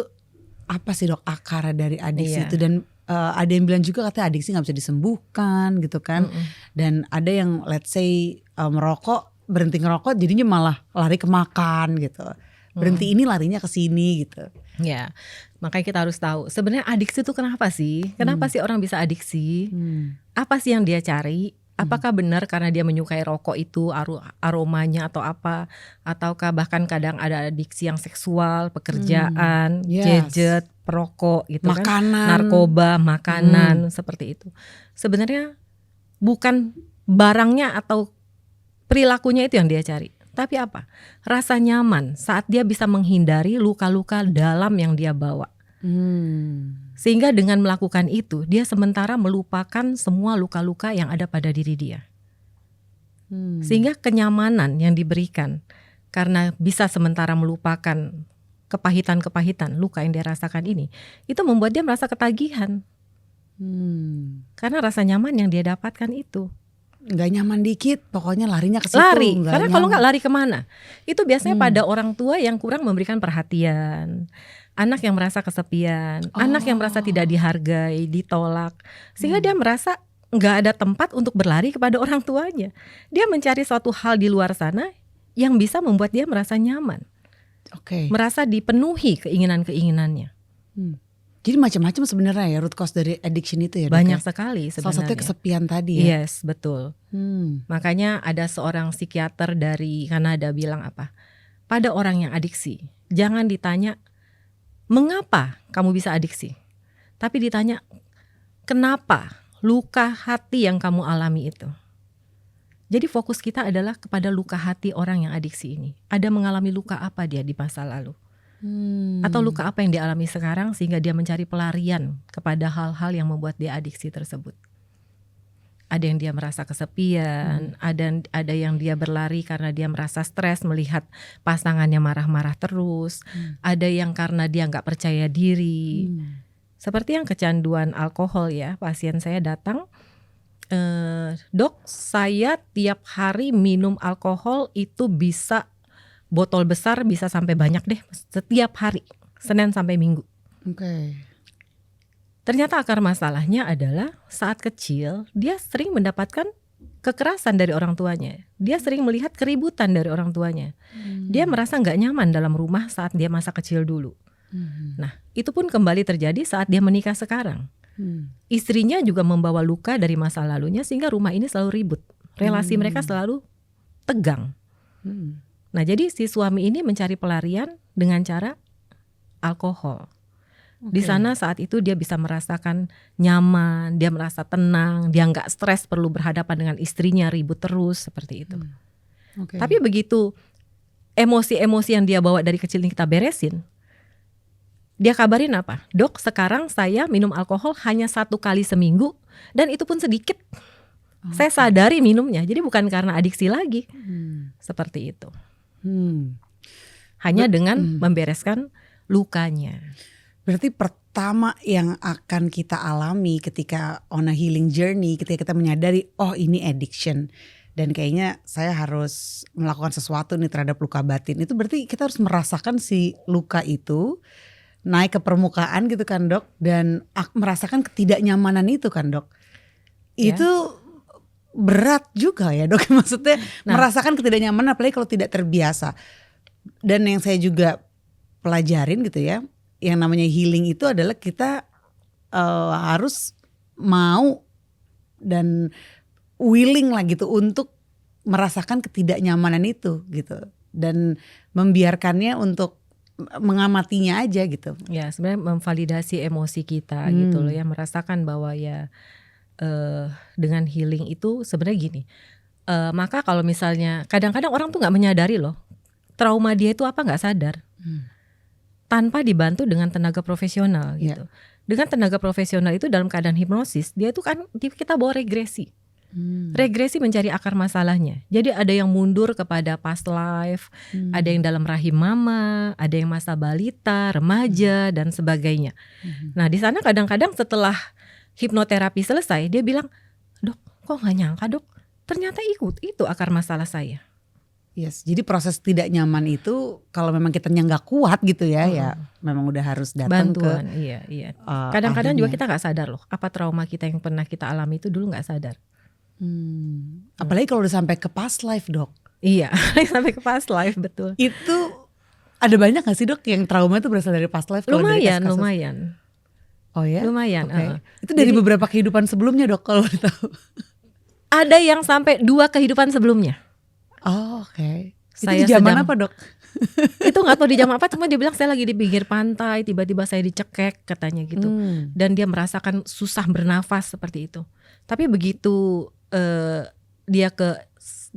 apa sih, Dok, akar dari adiksi itu? Dan ada yang bilang juga katanya adiksi gak bisa disembuhkan gitu kan. Dan ada yang let's say berhenti ngerokok jadinya malah lari ke makan gitu. Berhenti ini larinya ke sini gitu. Ya, makanya kita harus tahu sebenarnya adiksi itu kenapa sih? Kenapa sih orang bisa adiksi? Apa sih yang dia cari? Apakah benar karena dia menyukai rokok itu aromanya atau apa? Ataukah bahkan kadang ada adiksi yang seksual, pekerjaan, gadget, perokok gitu kan, narkoba, makanan seperti itu. Sebenarnya bukan barangnya atau perilakunya itu yang dia cari. Tapi apa? Rasa nyaman saat dia bisa menghindari luka-luka dalam yang dia bawa. Sehingga dengan melakukan itu, dia sementara melupakan semua luka-luka yang ada pada diri dia. Sehingga kenyamanan yang diberikan karena bisa sementara melupakan kepahitan-kepahitan luka yang dia rasakan ini, itu membuat dia merasa ketagihan. Karena rasa nyaman yang dia dapatkan itu. Nggak nyaman dikit, pokoknya larinya ke situ. Lari, karena kalau nggak lari kemana? Itu biasanya pada orang tua yang kurang memberikan perhatian, anak yang merasa kesepian, anak yang merasa tidak dihargai, ditolak, sehingga dia merasa nggak ada tempat untuk berlari kepada orang tuanya. Dia mencari suatu hal di luar sana yang bisa membuat dia merasa nyaman, merasa dipenuhi keinginan-keinginannya. Jadi macam-macam sebenarnya ya root cause dari addiction itu ya, Dok? Banyak sekali sebenarnya. Salah satunya kesepian tadi ya. Yes, betul. Makanya ada seorang psikiater dari Kanada bilang apa? Pada orang yang adiksi, jangan ditanya mengapa kamu bisa adiksi, tapi ditanya kenapa luka hati yang kamu alami itu. Jadi fokus kita adalah kepada luka hati orang yang adiksi ini. Ada mengalami luka apa dia di masa lalu? Atau luka apa yang dialami sekarang sehingga dia mencari pelarian kepada hal-hal yang membuat dia adiksi tersebut. Ada yang dia merasa kesepian, ada yang dia berlari karena dia merasa stres melihat pasangannya marah-marah terus, ada yang karena dia nggak percaya diri. Seperti yang kecanduan alkohol ya, pasien saya datang, dok saya tiap hari minum alkohol itu bisa botol besar bisa sampai banyak deh setiap hari, Senin sampai Minggu. Ternyata akar masalahnya adalah saat kecil dia sering mendapatkan kekerasan dari orang tuanya. Dia sering melihat keributan dari orang tuanya. Dia merasa gak nyaman dalam rumah saat dia masa kecil dulu. Nah itu pun kembali terjadi saat dia menikah sekarang. Istrinya juga membawa luka dari masa lalunya sehingga rumah ini selalu ribut. Relasi mereka selalu tegang. Nah jadi si suami ini mencari pelarian dengan cara alkohol. Di sana saat itu dia bisa merasakan nyaman, dia merasa tenang, dia nggak stres perlu berhadapan dengan istrinya ribut terus seperti itu. Tapi begitu emosi-emosi yang dia bawa dari kecil ini kita beresin, dia kabarin apa? Dok sekarang saya minum alkohol hanya 1 kali seminggu dan itu pun sedikit. Saya sadari minumnya, jadi bukan karena adiksi lagi. Seperti itu. Hanya dengan membereskan lukanya. Berarti pertama yang akan kita alami ketika on a healing journey, ketika kita menyadari oh ini addiction dan kayaknya saya harus melakukan sesuatu nih terhadap luka batin, itu berarti kita harus merasakan si luka itu naik ke permukaan gitu kan, Dok, dan merasakan ketidaknyamanan itu kan, Dok. Itu berat juga ya, Dok, maksudnya merasakan ketidaknyamanan apalagi kalau tidak terbiasa. Dan yang saya juga pelajarin gitu ya, yang namanya healing itu adalah kita harus mau dan willing lah gitu untuk merasakan ketidaknyamanan itu gitu, dan membiarkannya untuk mengamatinya aja gitu. Ya sebenarnya memvalidasi emosi kita gitu loh ya, merasakan bahwa ya dengan healing itu sebenarnya gini. Maka kalau misalnya kadang-kadang orang tuh nggak menyadari loh trauma dia itu apa, nggak sadar, tanpa dibantu dengan tenaga profesional gitu. Dengan tenaga profesional itu dalam keadaan hipnosis, dia itu kan kita bawa regresi. Regresi mencari akar masalahnya. Jadi ada yang mundur kepada past life, ada yang dalam rahim mama, ada yang masa balita, remaja dan sebagainya. Nah di sana kadang-kadang setelah hipnoterapi selesai, dia bilang, dok, kok nggak nyangka dok, ternyata itu akar masalah saya. Yes, jadi proses tidak nyaman itu kalau memang kitanya nggak kuat gitu ya, ya memang udah harus datang bantuan. Iya. Kadang-kadang juga kita nggak sadar loh, apa trauma kita yang pernah kita alami itu dulu nggak sadar. Apalagi kalau udah sampai ke past life dok. Iya, sampai ke past life, betul. Itu ada banyak gak sih dok yang trauma itu berasal dari past life? Lumayan. Oh ya? Lumayan. Okay. Itu dari beberapa kehidupan sebelumnya dok kalau boleh tahu. Ada yang sampai 2 kehidupan sebelumnya. Oh oke. Saya itu zaman apa dok? Itu nggak tahu di jam apa, cuma dia bilang saya lagi di pinggir pantai, tiba-tiba saya dicekek katanya gitu, dan dia merasakan susah bernafas seperti itu. Tapi begitu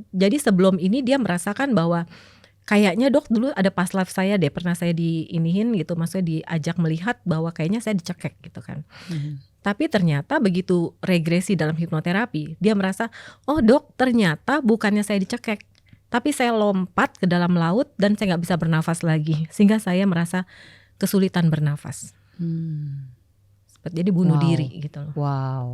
jadi sebelum ini dia merasakan bahwa kayaknya dok dulu ada past life saya deh, pernah saya diinihin gitu, maksudnya diajak melihat bahwa kayaknya saya dicekek gitu kan. Tapi ternyata begitu regresi dalam hipnoterapi, dia merasa, oh dok ternyata bukannya saya dicekek, tapi saya lompat ke dalam laut dan saya gak bisa bernafas lagi, sehingga saya merasa kesulitan bernafas. Jadi bunuh diri gitu loh. Wow.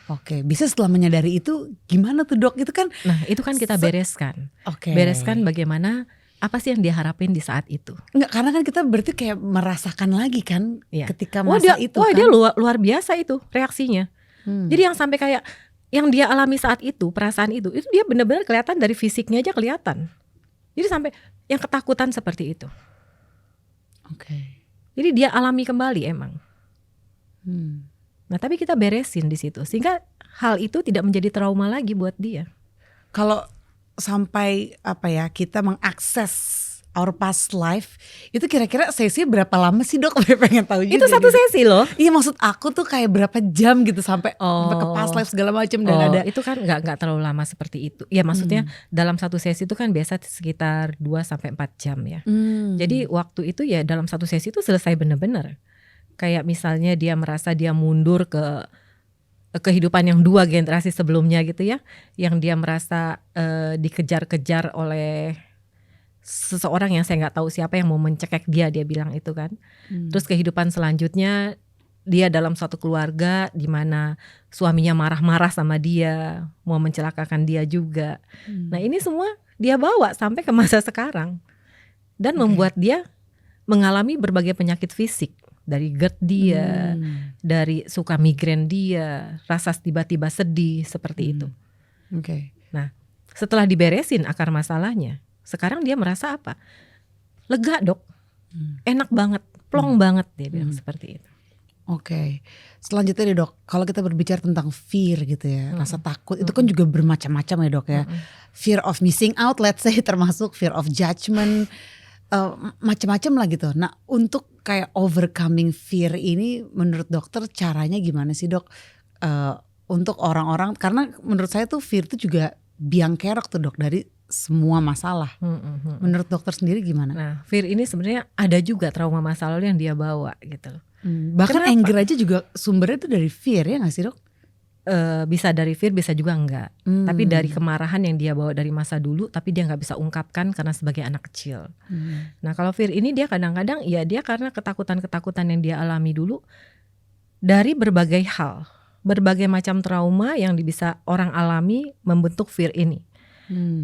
Oke, bisa setelah menyadari itu gimana tuh dok? Itu kan, nah itu kan kita bereskan. Bereskan bagaimana, apa sih yang dia harapin di saat itu. Enggak, karena kan kita berarti kayak merasakan lagi kan ketika dia masa itu kan. Dia luar biasa itu reaksinya. Jadi yang sampai kayak yang dia alami saat itu, perasaan itu dia benar-benar kelihatan dari fisiknya aja kelihatan. Jadi sampai yang ketakutan seperti itu. Jadi dia alami kembali emang. Nah tapi kita beresin di situ sehingga hal itu tidak menjadi trauma lagi buat dia. Kalau sampai kita mengakses our past life, itu kira-kira sesi berapa lama sih dok? Pengen tahu juga. Itu satu sesi loh. Iya maksud aku tuh kayak berapa jam gitu sampai ke past life segala macam dan ada. Itu kan nggak terlalu lama seperti itu. Ya maksudnya dalam satu sesi itu kan biasa sekitar 2-4 jam ya. Jadi waktu itu ya dalam satu sesi itu selesai benar-benar. Kayak misalnya dia merasa dia mundur ke kehidupan yang 2 generasi sebelumnya gitu ya, yang dia merasa dikejar-kejar oleh seseorang yang saya nggak tahu siapa yang mau mencekek dia bilang itu kan. Terus kehidupan selanjutnya dia dalam suatu keluarga di mana suaminya marah-marah sama dia, mau mencelakakan dia juga. Nah ini semua dia bawa sampai ke masa sekarang dan membuat dia mengalami berbagai penyakit fisik. Dari GERD dia, dari suka migrain dia, rasa tiba-tiba sedih seperti itu. Nah setelah diberesin akar masalahnya, sekarang dia merasa apa? Lega dok, enak banget, plong banget dia bilang seperti itu. Selanjutnya nih dok, kalau kita berbicara tentang fear gitu ya, rasa takut itu kan juga bermacam-macam ya dok ya. Fear of missing out, let's say, termasuk fear of judgment, macam-macam lah gitu. Nah untuk kayak overcoming fear ini menurut dokter caranya gimana sih dok? Untuk orang-orang, karena menurut saya tuh fear itu juga biang kerok tuh dok dari semua masalah. Menurut dokter sendiri gimana? Nah fear ini sebenarnya ada juga trauma masa lalu yang dia bawa gitu loh. Bahkan kenapa? Anger aja juga sumbernya itu dari fear ya gak sih dok? Bisa dari fear, bisa juga enggak. Tapi dari kemarahan yang dia bawa dari masa dulu, tapi dia nggak bisa ungkapkan karena sebagai anak kecil. Nah kalau fear ini dia kadang-kadang ya dia karena ketakutan-ketakutan yang dia alami dulu dari berbagai hal, berbagai macam trauma yang bisa orang alami membentuk fear ini.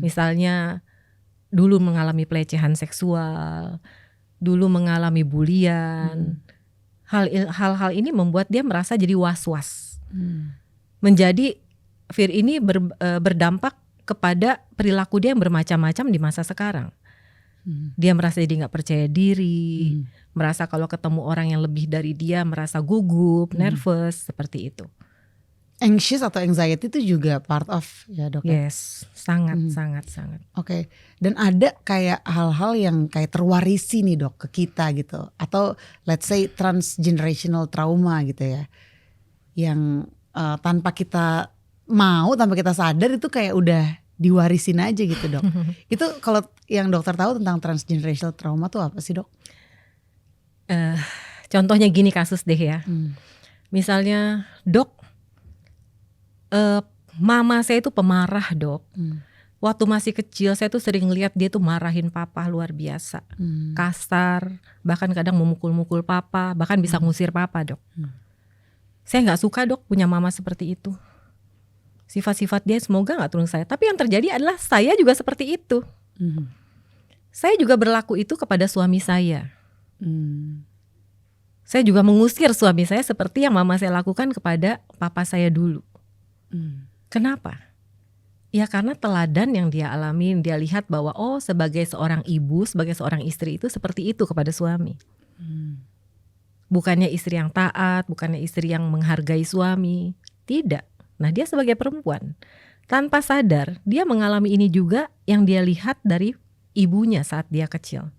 Misalnya dulu mengalami pelecehan seksual, dulu mengalami bulian. Hal-hal ini membuat dia merasa jadi was-was. Menjadi fear ini berdampak kepada perilaku dia yang bermacam-macam di masa sekarang. Dia merasa jadi nggak percaya diri, merasa kalau ketemu orang yang lebih dari dia merasa gugup, nervous, seperti itu. Anxious atau anxiety itu juga part of ya dok? Yes, sangat. Oke. Dan ada kayak hal-hal yang kayak terwarisi nih dok ke kita gitu, atau let's say transgenerational trauma gitu ya, yang tanpa kita mau, tanpa kita sadar itu kayak udah diwarisin aja gitu dok. Itu kalau yang dokter tahu tentang transgenerational trauma tuh apa sih dok? Contohnya gini kasus deh ya, misalnya dok, mama saya itu pemarah dok. Waktu masih kecil saya tuh sering lihat dia tuh marahin papa luar biasa, kasar, bahkan kadang memukul-mukul papa, bahkan bisa ngusir papa dok. Saya nggak suka dok punya mama seperti itu. Sifat-sifat dia semoga nggak turun ke saya. Tapi yang terjadi adalah saya juga seperti itu. Saya juga berlaku itu kepada suami saya. Saya juga mengusir suami saya seperti yang mama saya lakukan kepada papa saya dulu. Kenapa? Ya karena teladan yang dia alamin, dia lihat bahwa oh sebagai seorang ibu, sebagai seorang istri itu seperti itu kepada suami. Bukannya istri yang taat, bukannya istri yang menghargai suami. Tidak. Nah dia sebagai perempuan, tanpa sadar dia mengalami ini juga yang dia lihat dari ibunya saat dia kecil.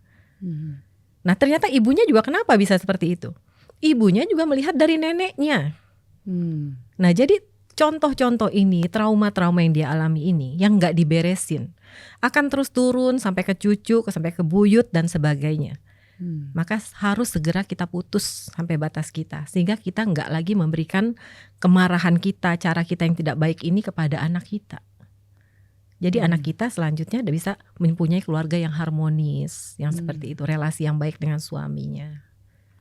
Nah ternyata ibunya juga kenapa bisa seperti itu? Ibunya juga melihat dari neneknya. Nah jadi contoh-contoh ini, trauma-trauma yang dia alami ini, yang gak diberesin, akan terus turun sampai ke cucu, sampai ke buyut dan sebagainya. Maka harus segera kita putus sampai batas kita, sehingga kita gak lagi memberikan kemarahan kita, cara kita yang tidak baik ini kepada anak kita. Jadi anak kita selanjutnya bisa mempunyai keluarga yang harmonis, yang seperti itu, relasi yang baik dengan suaminya.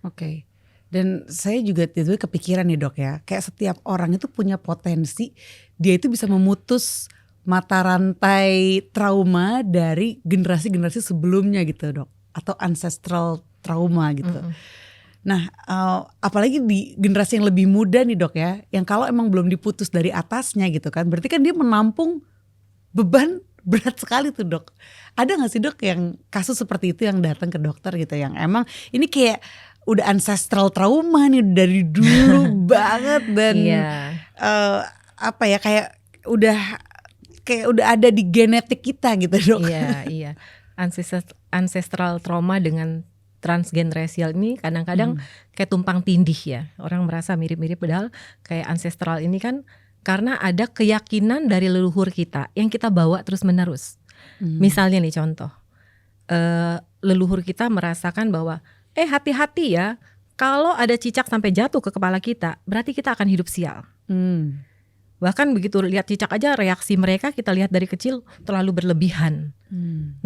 Oke. Dan saya juga tiba-tiba kepikiran nih dok ya, kayak setiap orang itu punya potensi dia itu bisa memutus mata rantai trauma dari generasi-generasi sebelumnya gitu dok, atau ancestral trauma gitu. Nah apalagi di generasi yang lebih muda nih dok ya, yang kalau emang belum diputus dari atasnya gitu kan, berarti kan dia menampung beban berat sekali tuh dok. Ada gak sih dok yang kasus seperti itu yang datang ke dokter gitu, yang emang ini kayak udah ancestral trauma nih dari dulu banget dan apa ya kayak udah ada di genetik kita gitu dok. Iya. Ancestral trauma dengan transgenerational ini kadang-kadang kayak tumpang tindih ya. Orang merasa mirip-mirip padahal kayak ancestral ini kan karena ada keyakinan dari leluhur kita yang kita bawa terus-menerus. Misalnya nih contoh, leluhur kita merasakan bahwa hati-hati ya, kalau ada cicak sampai jatuh ke kepala kita, berarti kita akan hidup sial. Bahkan begitu lihat cicak aja reaksi mereka kita lihat dari kecil terlalu berlebihan.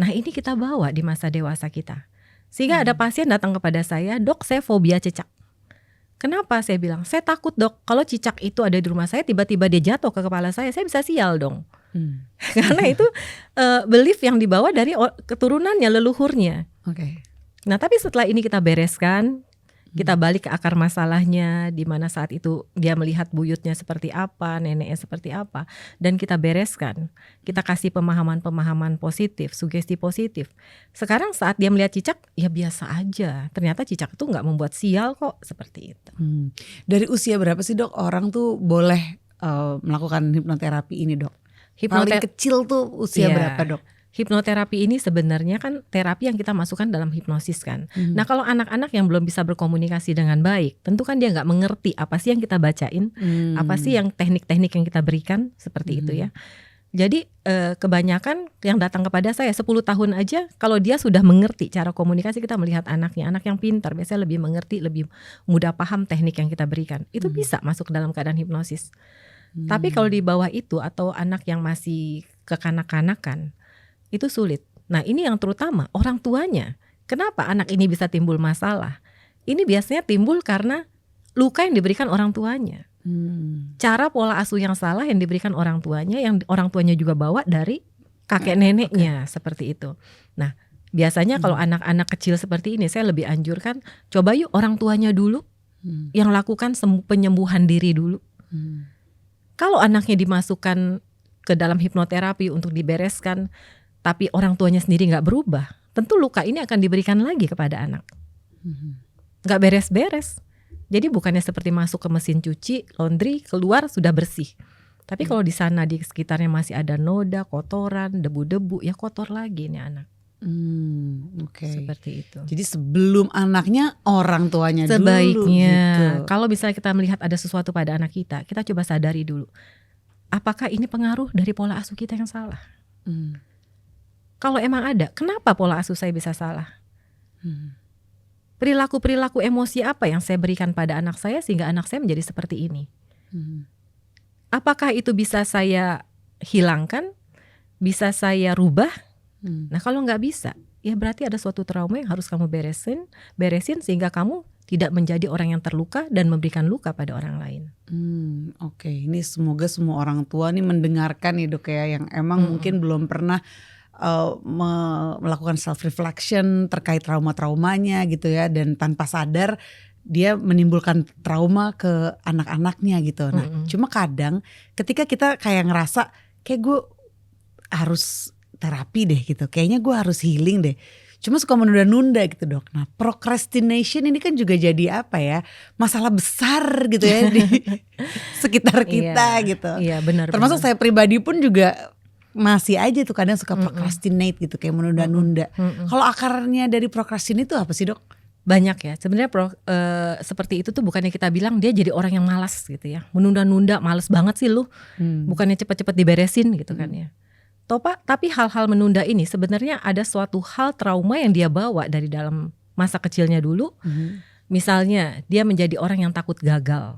Nah ini kita bawa di masa dewasa kita. Sehingga ada pasien datang kepada saya, dok saya fobia cicak. Kenapa? Saya bilang, saya takut dok, kalau cicak itu ada di rumah saya tiba-tiba dia jatuh ke kepala saya bisa sial dong. Karena itu belief yang dibawa dari keturunannya, leluhurnya. Nah tapi setelah ini kita bereskan, kita balik ke akar masalahnya, di mana saat itu dia melihat buyutnya seperti apa, neneknya seperti apa, dan kita bereskan, kita kasih pemahaman-pemahaman positif, sugesti positif. Sekarang saat dia melihat cicak, ya biasa aja. Ternyata cicak itu nggak membuat sial kok, seperti itu. Dari usia berapa sih dok orang tuh boleh melakukan hipnoterapi ini dok? Paling kecil tuh usia berapa dok? Hipnoterapi ini sebenarnya kan terapi yang kita masukkan dalam hipnosis kan. Nah kalau anak-anak yang belum bisa berkomunikasi dengan baik, tentu kan dia nggak mengerti apa sih yang kita bacain, apa sih yang teknik-teknik yang kita berikan, seperti itu ya. Jadi kebanyakan yang datang kepada saya 10 tahun aja, kalau dia sudah mengerti cara komunikasi, kita melihat anaknya, anak yang pintar biasanya lebih mengerti, lebih mudah paham teknik yang kita berikan, itu bisa masuk ke dalam keadaan hipnosis. Tapi kalau di bawah itu atau anak yang masih kekanak-kanakan, itu sulit. Nah ini yang terutama orang tuanya. Kenapa anak ini bisa timbul masalah? Ini biasanya timbul karena luka yang diberikan orang tuanya. Cara pola asuh yang salah yang diberikan orang tuanya, yang orang tuanya juga bawa dari kakek neneknya, seperti itu. Nah biasanya kalau anak-anak kecil seperti ini, saya lebih anjurkan coba yuk orang tuanya dulu yang lakukan penyembuhan diri dulu. Kalau anaknya dimasukkan ke dalam hipnoterapi untuk dibereskan, tapi orang tuanya sendiri gak berubah, tentu luka ini akan diberikan lagi kepada anak. Gak beres-beres. Jadi bukannya seperti masuk ke mesin cuci, laundry, keluar sudah bersih. Tapi kalau di sana di sekitarnya masih ada noda, kotoran, debu-debu, ya kotor lagi nih anak. Oke. Seperti itu. Jadi sebelum anaknya, orang tuanya Sebaiknya, dulu gitu. kalau misalnya kita melihat ada sesuatu pada anak kita coba sadari dulu. Apakah ini pengaruh dari pola asuh kita yang salah? Kalau emang ada, kenapa pola asuh saya bisa salah? Perilaku-perilaku emosi apa yang saya berikan pada anak saya sehingga anak saya menjadi seperti ini? Apakah itu bisa saya hilangkan? Bisa saya rubah? Nah kalau nggak bisa, ya berarti ada suatu trauma yang harus kamu beresin sehingga kamu tidak menjadi orang yang terluka dan memberikan luka pada orang lain. Oke. Ini semoga semua orang tua nih mendengarkan nih dok ya, yang emang mungkin belum pernah melakukan self reflection terkait trauma-traumanya gitu ya, dan tanpa sadar dia menimbulkan trauma ke anak-anaknya gitu. Nah, cuma kadang ketika kita kayak ngerasa kayak gue harus terapi deh gitu, kayaknya gue harus healing deh, cuma suka menunda-nunda gitu dok. Nah, procrastination ini kan juga jadi apa ya, masalah besar gitu ya di sekitar kita gitu. Iya benar. Termasuk saya pribadi pun juga masih aja tuh kadang suka procrastinate gitu, kayak menunda-nunda. Kalau akarnya dari procrastinate itu apa sih dok? Banyak ya sebenarnya seperti itu tuh bukannya kita bilang dia jadi orang yang malas gitu ya, menunda-nunda, males banget sih lu, bukannya cepet-cepet diberesin gitu kan ya. Tapi hal-hal menunda ini sebenarnya ada suatu hal trauma yang dia bawa dari dalam masa kecilnya dulu. Misalnya dia menjadi orang yang takut gagal,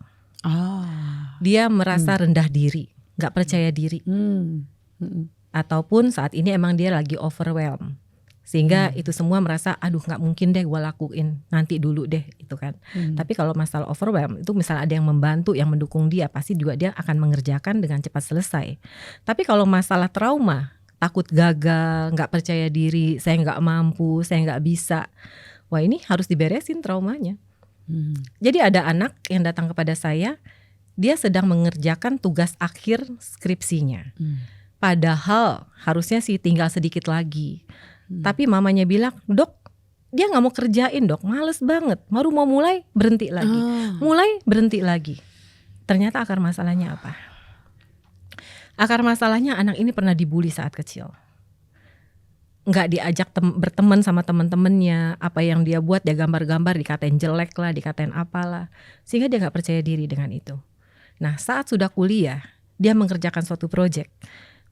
dia merasa rendah diri, nggak percaya diri. Ataupun saat ini emang dia lagi overwhelmed, sehingga itu semua merasa aduh nggak mungkin deh gue lakuin, nanti dulu deh itu kan. Tapi kalau masalah overwhelmed itu misalnya ada yang membantu, yang mendukung dia, pasti juga dia akan mengerjakan dengan cepat selesai. Tapi kalau masalah trauma, takut gagal, nggak percaya diri, saya nggak mampu, saya nggak bisa, wah ini harus diberesin traumanya. Jadi ada anak yang datang kepada saya, dia sedang mengerjakan tugas akhir skripsinya. Padahal harusnya sih tinggal sedikit lagi. Tapi mamanya bilang, dok dia gak mau kerjain dok, males banget. Baru mau mulai berhenti lagi, mulai berhenti lagi. Ternyata akar masalahnya apa? Akar masalahnya anak ini pernah dibully saat kecil, gak diajak berteman sama teman-temannya. Apa yang dia buat, dia gambar-gambar, dikatain jelek lah, dikatain apalah, sehingga dia gak percaya diri dengan itu. Nah saat sudah kuliah, dia mengerjakan suatu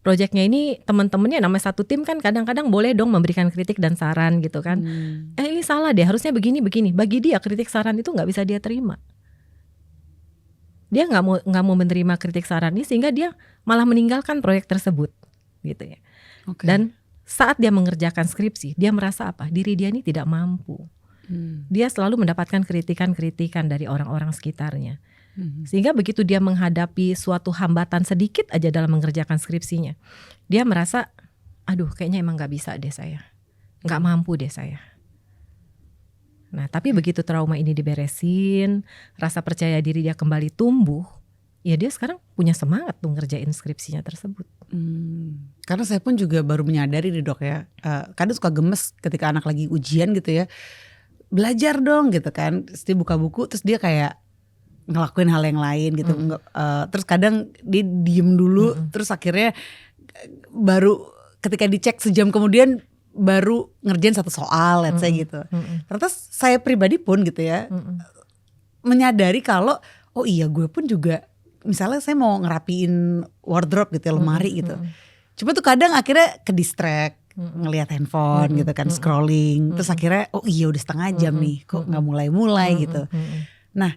Proyeknya ini teman-temannya namanya satu tim kan, kadang-kadang boleh dong memberikan kritik dan saran gitu kan. Ini salah deh, harusnya begini. Bagi dia kritik saran itu nggak bisa dia terima. Dia nggak mau menerima kritik saran ini, sehingga dia malah meninggalkan proyek tersebut gitu ya. Dan saat dia mengerjakan skripsi, dia merasa apa? Diri dia ini tidak mampu. Dia selalu mendapatkan kritikan-kritikan dari orang-orang sekitarnya. Sehingga begitu dia menghadapi suatu hambatan sedikit aja dalam mengerjakan skripsinya, dia merasa aduh kayaknya emang gak bisa deh saya, gak mampu deh saya. Nah tapi begitu trauma ini diberesin, rasa percaya diri dia kembali tumbuh, ya dia sekarang punya semangat tuh ngerjain skripsinya tersebut. Karena saya pun juga baru menyadari nih dok ya, kadang suka gemes ketika anak lagi ujian gitu ya, belajar dong gitu kan, terus dia buka buku, terus dia kayak ngelakuin hal yang lain gitu. Terus kadang dia diem dulu, terus akhirnya baru ketika dicek sejam kemudian baru ngerjain satu soal, let's say gitu. Ternyata saya pribadi pun gitu ya, menyadari kalau oh iya gue pun juga, misalnya saya mau ngerapiin wardrobe gitu ya, lemari gitu. Cuma tuh kadang akhirnya ke distract, ngelihat handphone gitu kan, scrolling. Terus akhirnya oh iya udah setengah jam nih, kok gak mulai-mulai gitu. Nah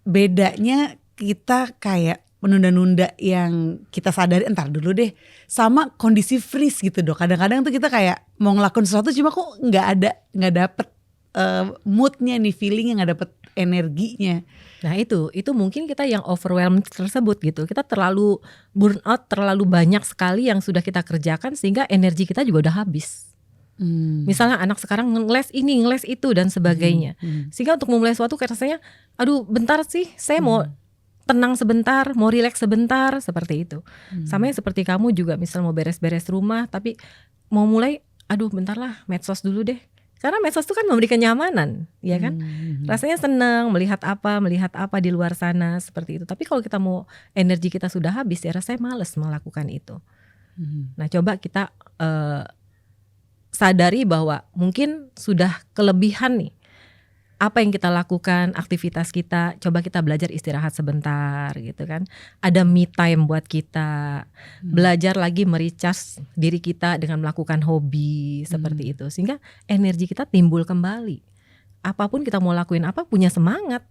bedanya kita kayak menunda-nunda yang kita sadari entar dulu deh, sama kondisi freeze gitu dok. Kadang-kadang tuh kita kayak mau ngelakuin sesuatu cuma kok nggak dapet moodnya nih, feelingnya, nggak dapet energinya. Nah itu mungkin kita yang overwhelmed tersebut gitu. Kita terlalu burn out, terlalu banyak sekali yang sudah kita kerjakan sehingga energi kita juga udah habis. Misalnya anak sekarang ngeles ini, ngeles itu dan sebagainya. Sehingga untuk memulai sesuatu kayak rasanya aduh bentar sih, saya mau tenang sebentar, mau rileks sebentar, seperti itu. Sama yang seperti kamu juga misal mau beres-beres rumah, tapi mau mulai aduh bentar lah medsos dulu deh. Karena medsos itu kan memberi kenyamanan, ya kan? Rasanya senang melihat apa di luar sana seperti itu. Tapi kalau kita mau energi kita sudah habis, ya rasanya males melakukan itu. Nah, coba kita sadari bahwa mungkin sudah kelebihan nih apa yang kita lakukan, aktivitas kita, coba kita belajar istirahat sebentar gitu kan. Ada me time buat kita. Belajar lagi mericas diri kita dengan melakukan hobi seperti itu. Sehingga energi kita timbul kembali. Apapun kita mau lakuin apa punya semangat,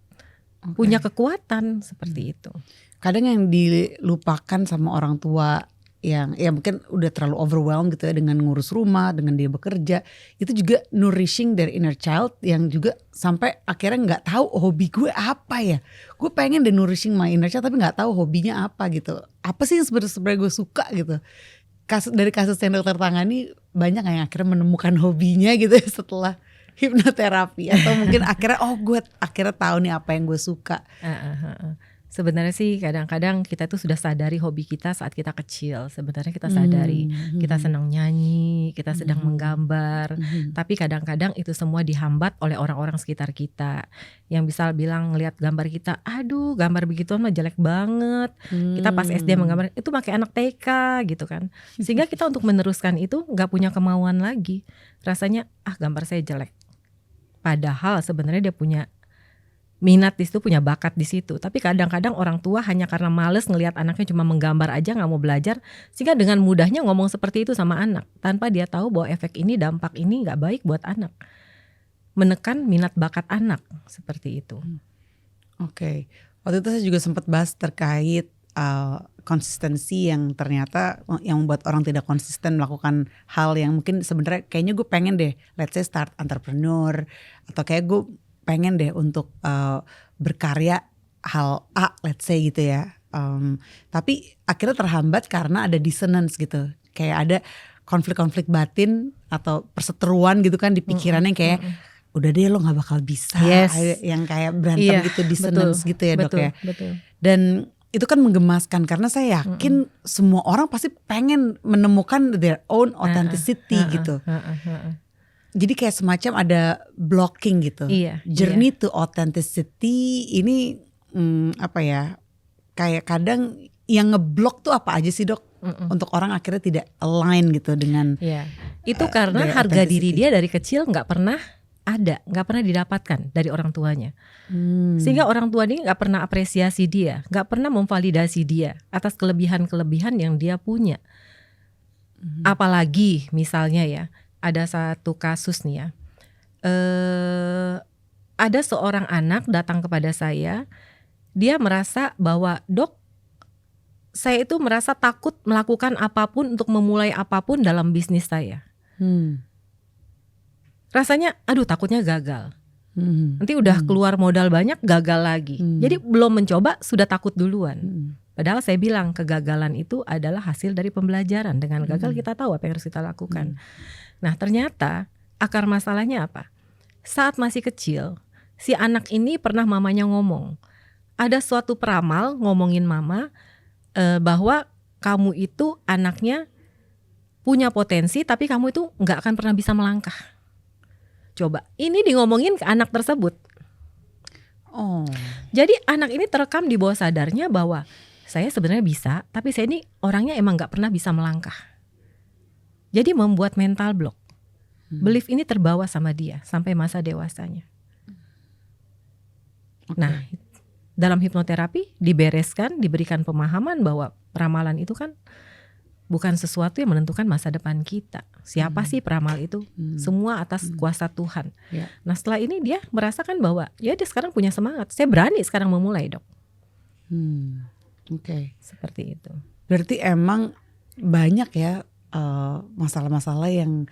punya kekuatan seperti itu. Kadang yang dilupakan sama orang tua yang ya mungkin udah terlalu overwhelmed gitu ya dengan ngurus rumah, dengan dia bekerja, itu juga nourishing their inner child yang juga sampai akhirnya nggak tahu hobi gue apa ya. Gue pengen deh nourishing my inner child tapi nggak tahu hobinya apa gitu. Apa sih yang sebenarnya gue suka gitu. Dari kasus yang dokter tangani banyak yang akhirnya menemukan hobinya gitu ya setelah hipnoterapi, atau mungkin akhirnya gue akhirnya tahu nih apa yang gue suka. Sebenarnya sih kadang-kadang kita tuh sudah sadari hobi kita saat kita kecil. Sebenarnya kita sadari kita senang nyanyi, kita sedang menggambar. Tapi kadang-kadang itu semua dihambat oleh orang-orang sekitar kita. Yang bisa bilang ngelihat gambar kita, aduh gambar begituan mah jelek banget. Kita pas SD menggambar, itu pakai anak TK gitu kan. Sehingga kita untuk meneruskan itu gak punya kemauan lagi. Rasanya gambar saya jelek. Padahal sebenarnya dia punya minat di situ, punya bakat di situ. Tapi kadang-kadang orang tua hanya karena males ngelihat anaknya cuma menggambar aja, nggak mau belajar, sehingga dengan mudahnya ngomong seperti itu sama anak, tanpa dia tahu bahwa efek ini, dampak ini nggak baik buat anak. Menekan minat bakat anak seperti itu. Oke. Waktu itu saya juga sempat bahas terkait konsistensi yang ternyata yang membuat orang tidak konsisten melakukan hal yang mungkin sebenarnya kayaknya gue pengen deh, let's say start entrepreneur, atau kayak gue pengen deh untuk berkarya hal A, let's say gitu ya. Tapi akhirnya terhambat karena ada dissonance gitu. Kayak ada konflik-konflik batin atau perseteruan gitu kan di pikirannya, kayak udah deh lo gak bakal bisa. Yang kayak berantem gitu, dissonance gitu ya dok ya. Betul. Dan itu kan menggemaskan karena saya yakin semua orang pasti pengen menemukan their own authenticity gitu. Jadi kayak semacam ada blocking gitu. Journey to authenticity ini apa ya? Kayak kadang yang ngeblok tuh apa aja sih dok? Untuk orang akhirnya tidak align gitu dengan. Itu karena harga diri dia dari kecil nggak pernah ada, nggak pernah didapatkan dari orang tuanya. Sehingga orang tua ini nggak pernah apresiasi dia, nggak pernah memvalidasi dia atas kelebihan-kelebihan yang dia punya. Apalagi misalnya ya. Ada satu kasus nih ya, ada seorang anak datang kepada saya, dia merasa bahwa dok, saya itu merasa takut melakukan apapun untuk memulai apapun dalam bisnis saya. Rasanya aduh takutnya gagal, nanti udah keluar modal banyak gagal lagi. Jadi belum mencoba sudah takut duluan. Padahal saya bilang kegagalan itu adalah hasil dari pembelajaran. Dengan gagal kita tahu apa yang harus kita lakukan. Nah ternyata akar masalahnya apa? Saat masih kecil, si anak ini pernah mamanya ngomong, ada suatu peramal ngomongin mama bahwa kamu itu anaknya punya potensi tapi kamu itu gak akan pernah bisa melangkah. Coba, ini di ngomongin ke anak tersebut. Jadi anak ini terekam di bawah sadarnya bahwa saya sebenarnya bisa, tapi saya ini orangnya emang gak pernah bisa melangkah. Jadi membuat mental block. Belief ini terbawa sama dia sampai masa dewasanya. Nah, dalam hipnoterapi dibereskan, diberikan pemahaman bahwa peramalan itu kan bukan sesuatu yang menentukan masa depan kita. Siapa sih peramal itu? Semua atas kuasa Tuhan. Nah, setelah ini dia merasakan bahwa ya dia sekarang punya semangat. Saya berani sekarang memulai, dok. Seperti itu. Berarti emang banyak ya masalah-masalah yang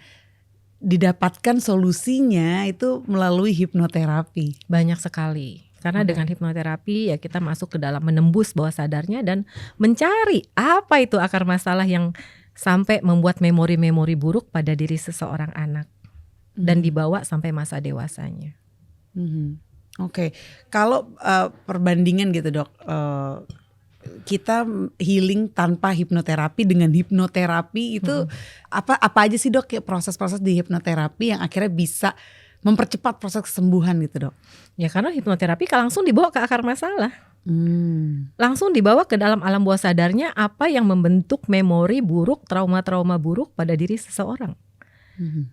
didapatkan solusinya itu melalui hipnoterapi. Banyak sekali. Karena dengan hipnoterapi ya kita masuk ke dalam menembus bawah sadarnya dan mencari apa itu akar masalah yang sampai membuat memori-memori buruk pada diri seseorang anak dan dibawa sampai masa dewasanya. Kalau perbandingan gitu dok, kita healing tanpa hipnoterapi dengan hipnoterapi itu apa aja sih dok ya proses-proses di hipnoterapi yang akhirnya bisa mempercepat proses kesembuhan gitu dok? Ya karena hipnoterapi langsung dibawa ke akar masalah. Langsung dibawa ke dalam alam bawah sadarnya apa yang membentuk memori buruk, trauma-trauma buruk pada diri seseorang.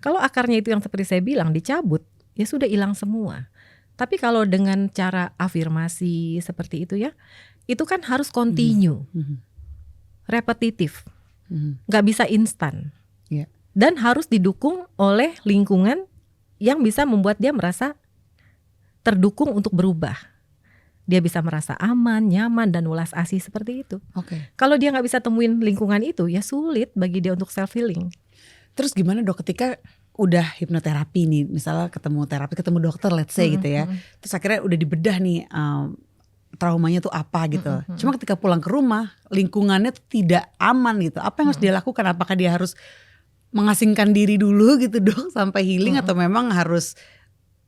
Kalau akarnya itu yang seperti saya bilang dicabut, ya sudah hilang semua. Tapi kalau dengan cara afirmasi seperti itu ya, itu kan harus continue, repetitif, nggak bisa instan, dan harus didukung oleh lingkungan yang bisa membuat dia merasa terdukung untuk berubah. Dia bisa merasa aman, nyaman, dan welas asih seperti itu. Kalau dia nggak bisa temuin lingkungan itu, ya sulit bagi dia untuk self healing. Terus gimana dok ketika udah hipnoterapi nih, misalnya ketemu dokter, let's say gitu ya, terus akhirnya udah dibedah nih traumanya tuh apa gitu. Cuma ketika pulang ke rumah, lingkungannya tuh tidak aman gitu. Apa yang harus dia lakukan? Apakah dia harus mengasingkan diri dulu gitu dok sampai healing atau memang harus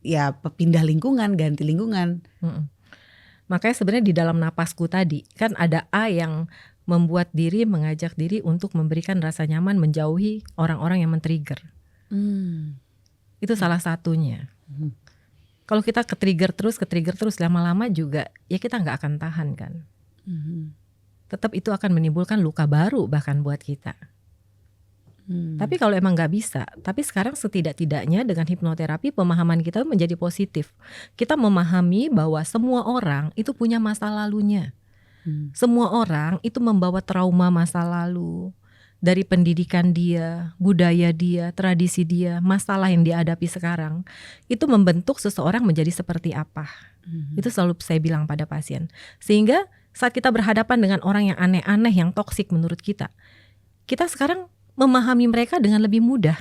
ya pindah lingkungan, ganti lingkungan? Makanya sebenarnya di dalam napasku tadi kan ada A yang membuat diri, mengajak diri untuk memberikan rasa nyaman menjauhi orang-orang yang men-trigger. Itu salah satunya. Kalau kita ke-trigger terus lama-lama juga ya kita nggak akan tahan kan. Tetap itu akan menimbulkan luka baru bahkan buat kita. Tapi kalau emang nggak bisa, tapi sekarang setidak-tidaknya dengan hipnoterapi pemahaman kita menjadi positif. Kita memahami bahwa semua orang itu punya masa lalunya. Semua orang itu membawa trauma masa lalu. Dari pendidikan dia, budaya dia, tradisi dia, masalah yang dia hadapi sekarang, itu membentuk seseorang menjadi seperti apa. Itu selalu saya bilang pada pasien. Sehingga saat kita berhadapan dengan orang yang aneh-aneh, yang toksik menurut kita sekarang memahami mereka dengan lebih mudah.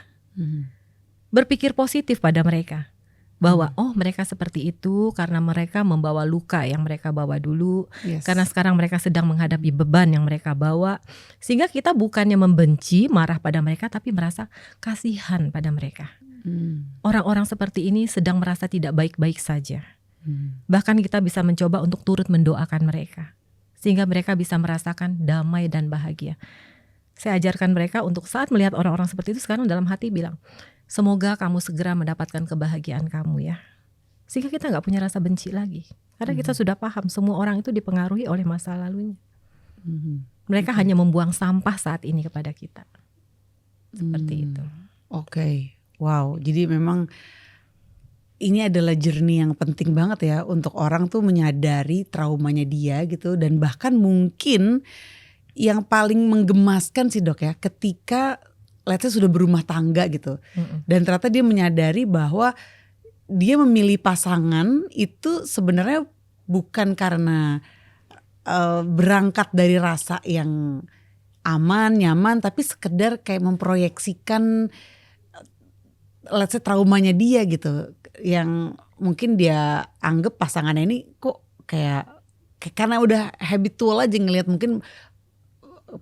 Berpikir positif pada mereka. Bahwa mereka seperti itu karena mereka membawa luka yang mereka bawa dulu. Karena sekarang mereka sedang menghadapi beban yang mereka bawa. Sehingga kita bukannya membenci, marah pada mereka, tapi merasa kasihan pada mereka. Orang-orang seperti ini sedang merasa tidak baik-baik saja. Bahkan kita bisa mencoba untuk turut mendoakan mereka. Sehingga mereka bisa merasakan damai dan bahagia. Saya ajarkan mereka untuk saat melihat orang-orang seperti itu sekarang dalam hati bilang, semoga kamu segera mendapatkan kebahagiaan kamu ya. Sehingga kita gak punya rasa benci lagi. Karena kita sudah paham semua orang itu dipengaruhi oleh masa lalunya. Mereka hanya membuang sampah saat ini kepada kita. Seperti itu. Wow, jadi memang ini adalah journey yang penting banget ya untuk orang tuh menyadari traumanya dia gitu. Dan bahkan mungkin yang paling menggemaskan sih dok ya, ketika let's say sudah berumah tangga gitu, dan ternyata dia menyadari bahwa dia memilih pasangan itu sebenarnya bukan karena berangkat dari rasa yang aman, nyaman, tapi sekedar kayak memproyeksikan let's say traumanya dia gitu, yang mungkin dia anggap pasangannya ini kok kayak karena udah habitual aja ngelihat mungkin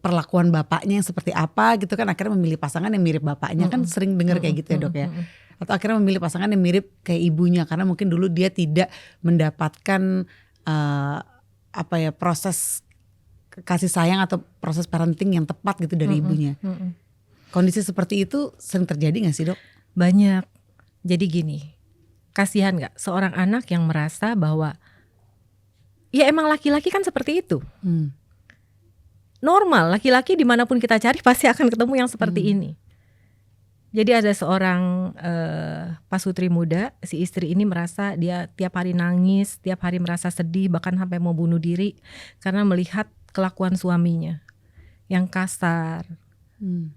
perlakuan bapaknya yang seperti apa gitu kan, akhirnya memilih pasangan yang mirip bapaknya. Kan sering dengar kayak gitu ya dok ya. Atau akhirnya memilih pasangan yang mirip kayak ibunya karena mungkin dulu dia tidak mendapatkan proses kasih sayang atau proses parenting yang tepat gitu dari ibunya. Kondisi seperti itu sering terjadi gak sih dok? Banyak. Jadi gini, kasihan gak seorang anak yang merasa bahwa ya emang laki-laki kan seperti itu. Normal, laki-laki dimanapun kita cari pasti akan ketemu yang seperti ini. Jadi ada seorang pasutri muda, si istri ini merasa dia tiap hari nangis, tiap hari merasa sedih, bahkan sampai mau bunuh diri karena melihat kelakuan suaminya yang kasar,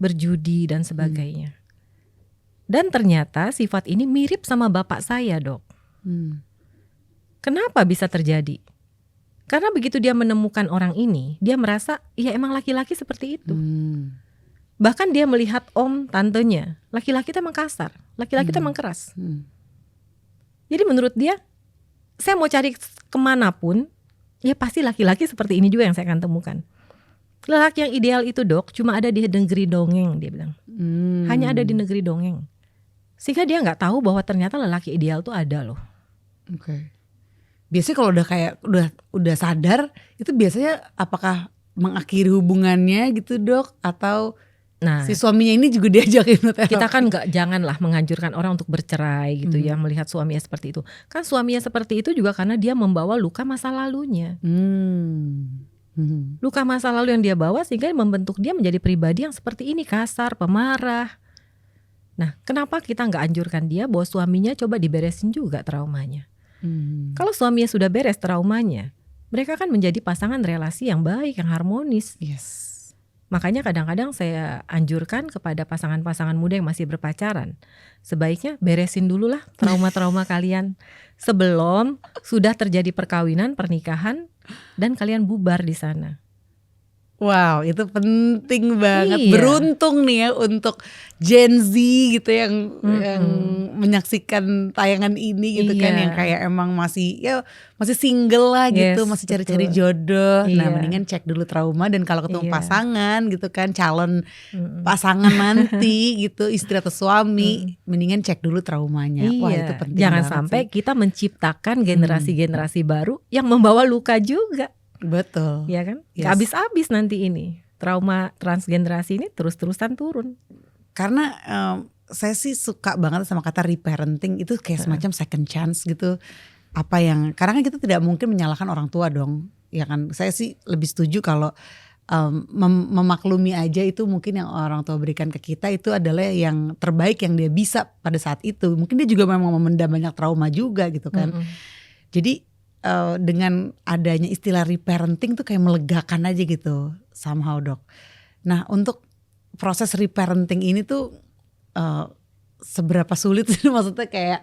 berjudi dan sebagainya. Dan ternyata sifat ini mirip sama bapak saya dok. Kenapa bisa terjadi? Karena begitu dia menemukan orang ini, dia merasa ya emang laki-laki seperti itu. Bahkan dia melihat om, tantenya, laki-laki itu emang kasar, laki-laki itu emang keras. Jadi menurut dia, saya mau cari kemanapun, ya pasti laki-laki seperti ini juga yang saya akan temukan. Lelaki yang ideal itu dok, cuma ada di negeri dongeng, dia bilang. Hanya ada di negeri dongeng. Sehingga dia gak tahu bahwa ternyata lelaki ideal itu ada loh. biasanya kalau udah kayak udah sadar itu biasanya apakah mengakhiri hubungannya gitu dok, atau Nah, si suaminya ini juga diajak hipnoterapi? kita kan janganlah menganjurkan orang untuk bercerai gitu ya, melihat suaminya seperti itu. Kan suaminya seperti itu juga karena dia membawa luka masa lalunya. Luka masa lalu yang dia bawa sehingga membentuk dia menjadi pribadi yang seperti ini, kasar, pemarah. Nah, kenapa kita nggak anjurkan dia bahwa suaminya coba diberesin juga traumanya? Kalau suaminya sudah beres traumanya, mereka kan menjadi pasangan relasi yang baik, yang harmonis. Yes. Makanya kadang-kadang saya anjurkan kepada pasangan-pasangan muda yang masih berpacaran, sebaiknya beresin dulu lah trauma-trauma kalian sebelum sudah terjadi perkawinan, pernikahan, dan kalian bubar di sana. Wow, itu penting banget. Iya. Beruntung nih ya untuk Gen Z gitu yang menyaksikan tayangan ini gitu kan, Iya. yang kayak emang masih single lah gitu, Yes, masih cari-cari betul. jodoh. Nah, Iya. mendingan cek dulu trauma, dan kalau ketemu Iya. pasangan gitu kan, calon pasangan nanti gitu, istri atau suami, mendingan cek dulu traumanya. Wah, itu penting Jangan banget sampai sih. kita menciptakan generasi-generasi baru yang membawa luka juga, Betul. ya kan? Yes. Habis-habis nanti ini trauma transgenerasi ini terus-terusan turun. Karena saya sih suka banget sama kata reparenting, itu kayak semacam second chance gitu. Karena kan kita tidak mungkin menyalahkan orang tua dong, ya kan? Saya sih lebih setuju kalau memaklumi aja itu mungkin yang orang tua berikan ke kita itu adalah yang terbaik yang dia bisa pada saat itu. Mungkin dia juga memang memendam banyak trauma juga gitu kan. Jadi dengan adanya istilah reparenting tuh kayak melegakan aja gitu somehow dok. Nah, untuk proses reparenting ini tuh seberapa sulit sih? Maksudnya kayak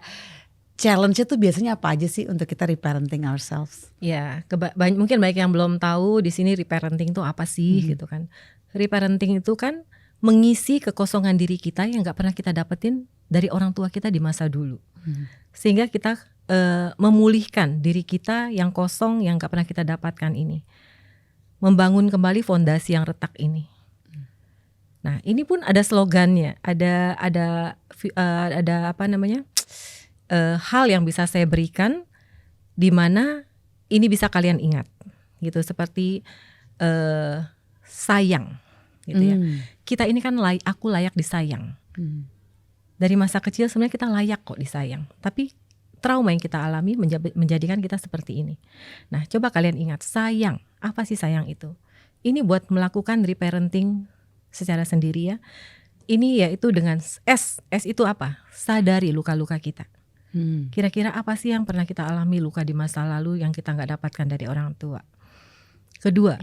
challenge-nya tuh biasanya apa aja sih untuk kita reparenting ourselves? Ya, mungkin banyak yang belum tahu di sini reparenting itu apa sih gitu kan. Reparenting itu kan mengisi kekosongan diri kita yang nggak pernah kita dapetin dari orang tua kita di masa dulu, sehingga kita memulihkan diri kita yang kosong yang nggak pernah kita dapatkan ini, membangun kembali fondasi yang retak ini. Nah, ini pun ada slogannya, ada apa namanya, hal yang bisa saya berikan di mana ini bisa kalian ingat, gitu, seperti sayang, gitu ya. Kita ini kan aku layak disayang. Dari masa kecil sebenarnya kita layak kok disayang, tapi trauma yang kita alami menjadikan kita seperti ini. Nah, coba kalian ingat, sayang, apa sih sayang itu? Ini buat melakukan reparenting secara sendiri ya. Ini yaitu dengan S itu apa? Sadari luka-luka kita. Kira-kira apa sih yang pernah kita alami luka di masa lalu yang kita gak dapatkan dari orang tua? Kedua,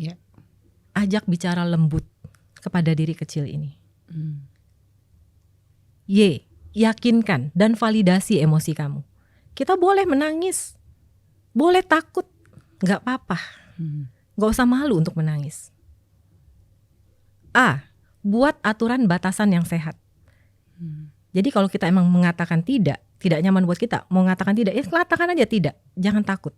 ajak bicara lembut kepada diri kecil ini. Y, yakinkan dan validasi emosi kamu. Kita boleh menangis, boleh takut, gak apa-apa, gak usah malu untuk menangis. A, buat aturan batasan yang sehat. Jadi kalau kita emang mengatakan tidak nyaman buat kita, mau mengatakan tidak, katakan aja tidak, jangan takut.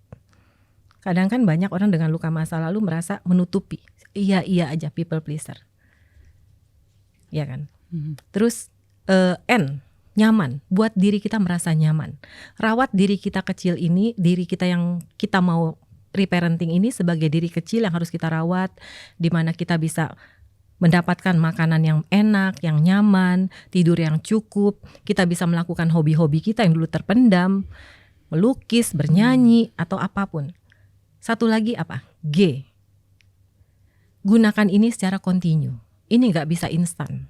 Kadang kan banyak orang dengan luka masa lalu merasa menutupi, iya aja, people pleaser, ya kan. Terus N, nyaman, buat diri kita merasa nyaman. Rawat diri kita kecil ini, diri kita yang kita mau reparenting ini sebagai diri kecil yang harus kita rawat, di mana kita bisa mendapatkan makanan yang enak, yang nyaman, tidur yang cukup, kita bisa melakukan hobi-hobi kita yang dulu terpendam, melukis, bernyanyi, atau apapun. Satu lagi apa? G, gunakan ini secara kontinu. Ini gak bisa instan.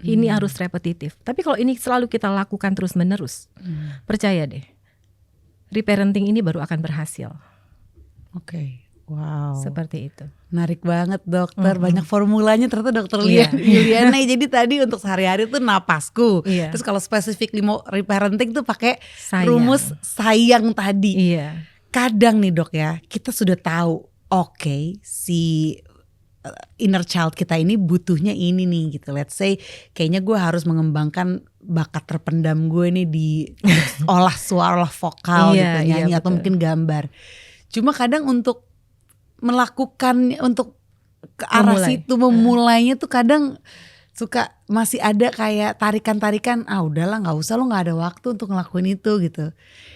Ini harus repetitif. Tapi kalau ini selalu kita lakukan terus-menerus, percaya deh, reparenting ini baru akan berhasil. Oke. Wow. Seperti itu. Menarik banget dokter, banyak formulanya ternyata dokter Yuliana. Jadi tadi untuk sehari-hari tuh napasku. Terus kalau spesifik mau reparenting tuh pakai rumus sayang tadi. Kadang nih dok ya, kita sudah tahu si inner child kita ini butuhnya ini nih gitu. Let's say kayaknya gue harus mengembangkan bakat terpendam gue nih di olah suara, olah vokal gitu, nyanyi atau mungkin gambar. Cuma kadang untuk melakukan, untuk ke arah situ memulainya tuh kadang suka masih ada kayak tarikan-tarikan, udahlah nggak usah, lo nggak ada waktu untuk ngelakuin itu gitu.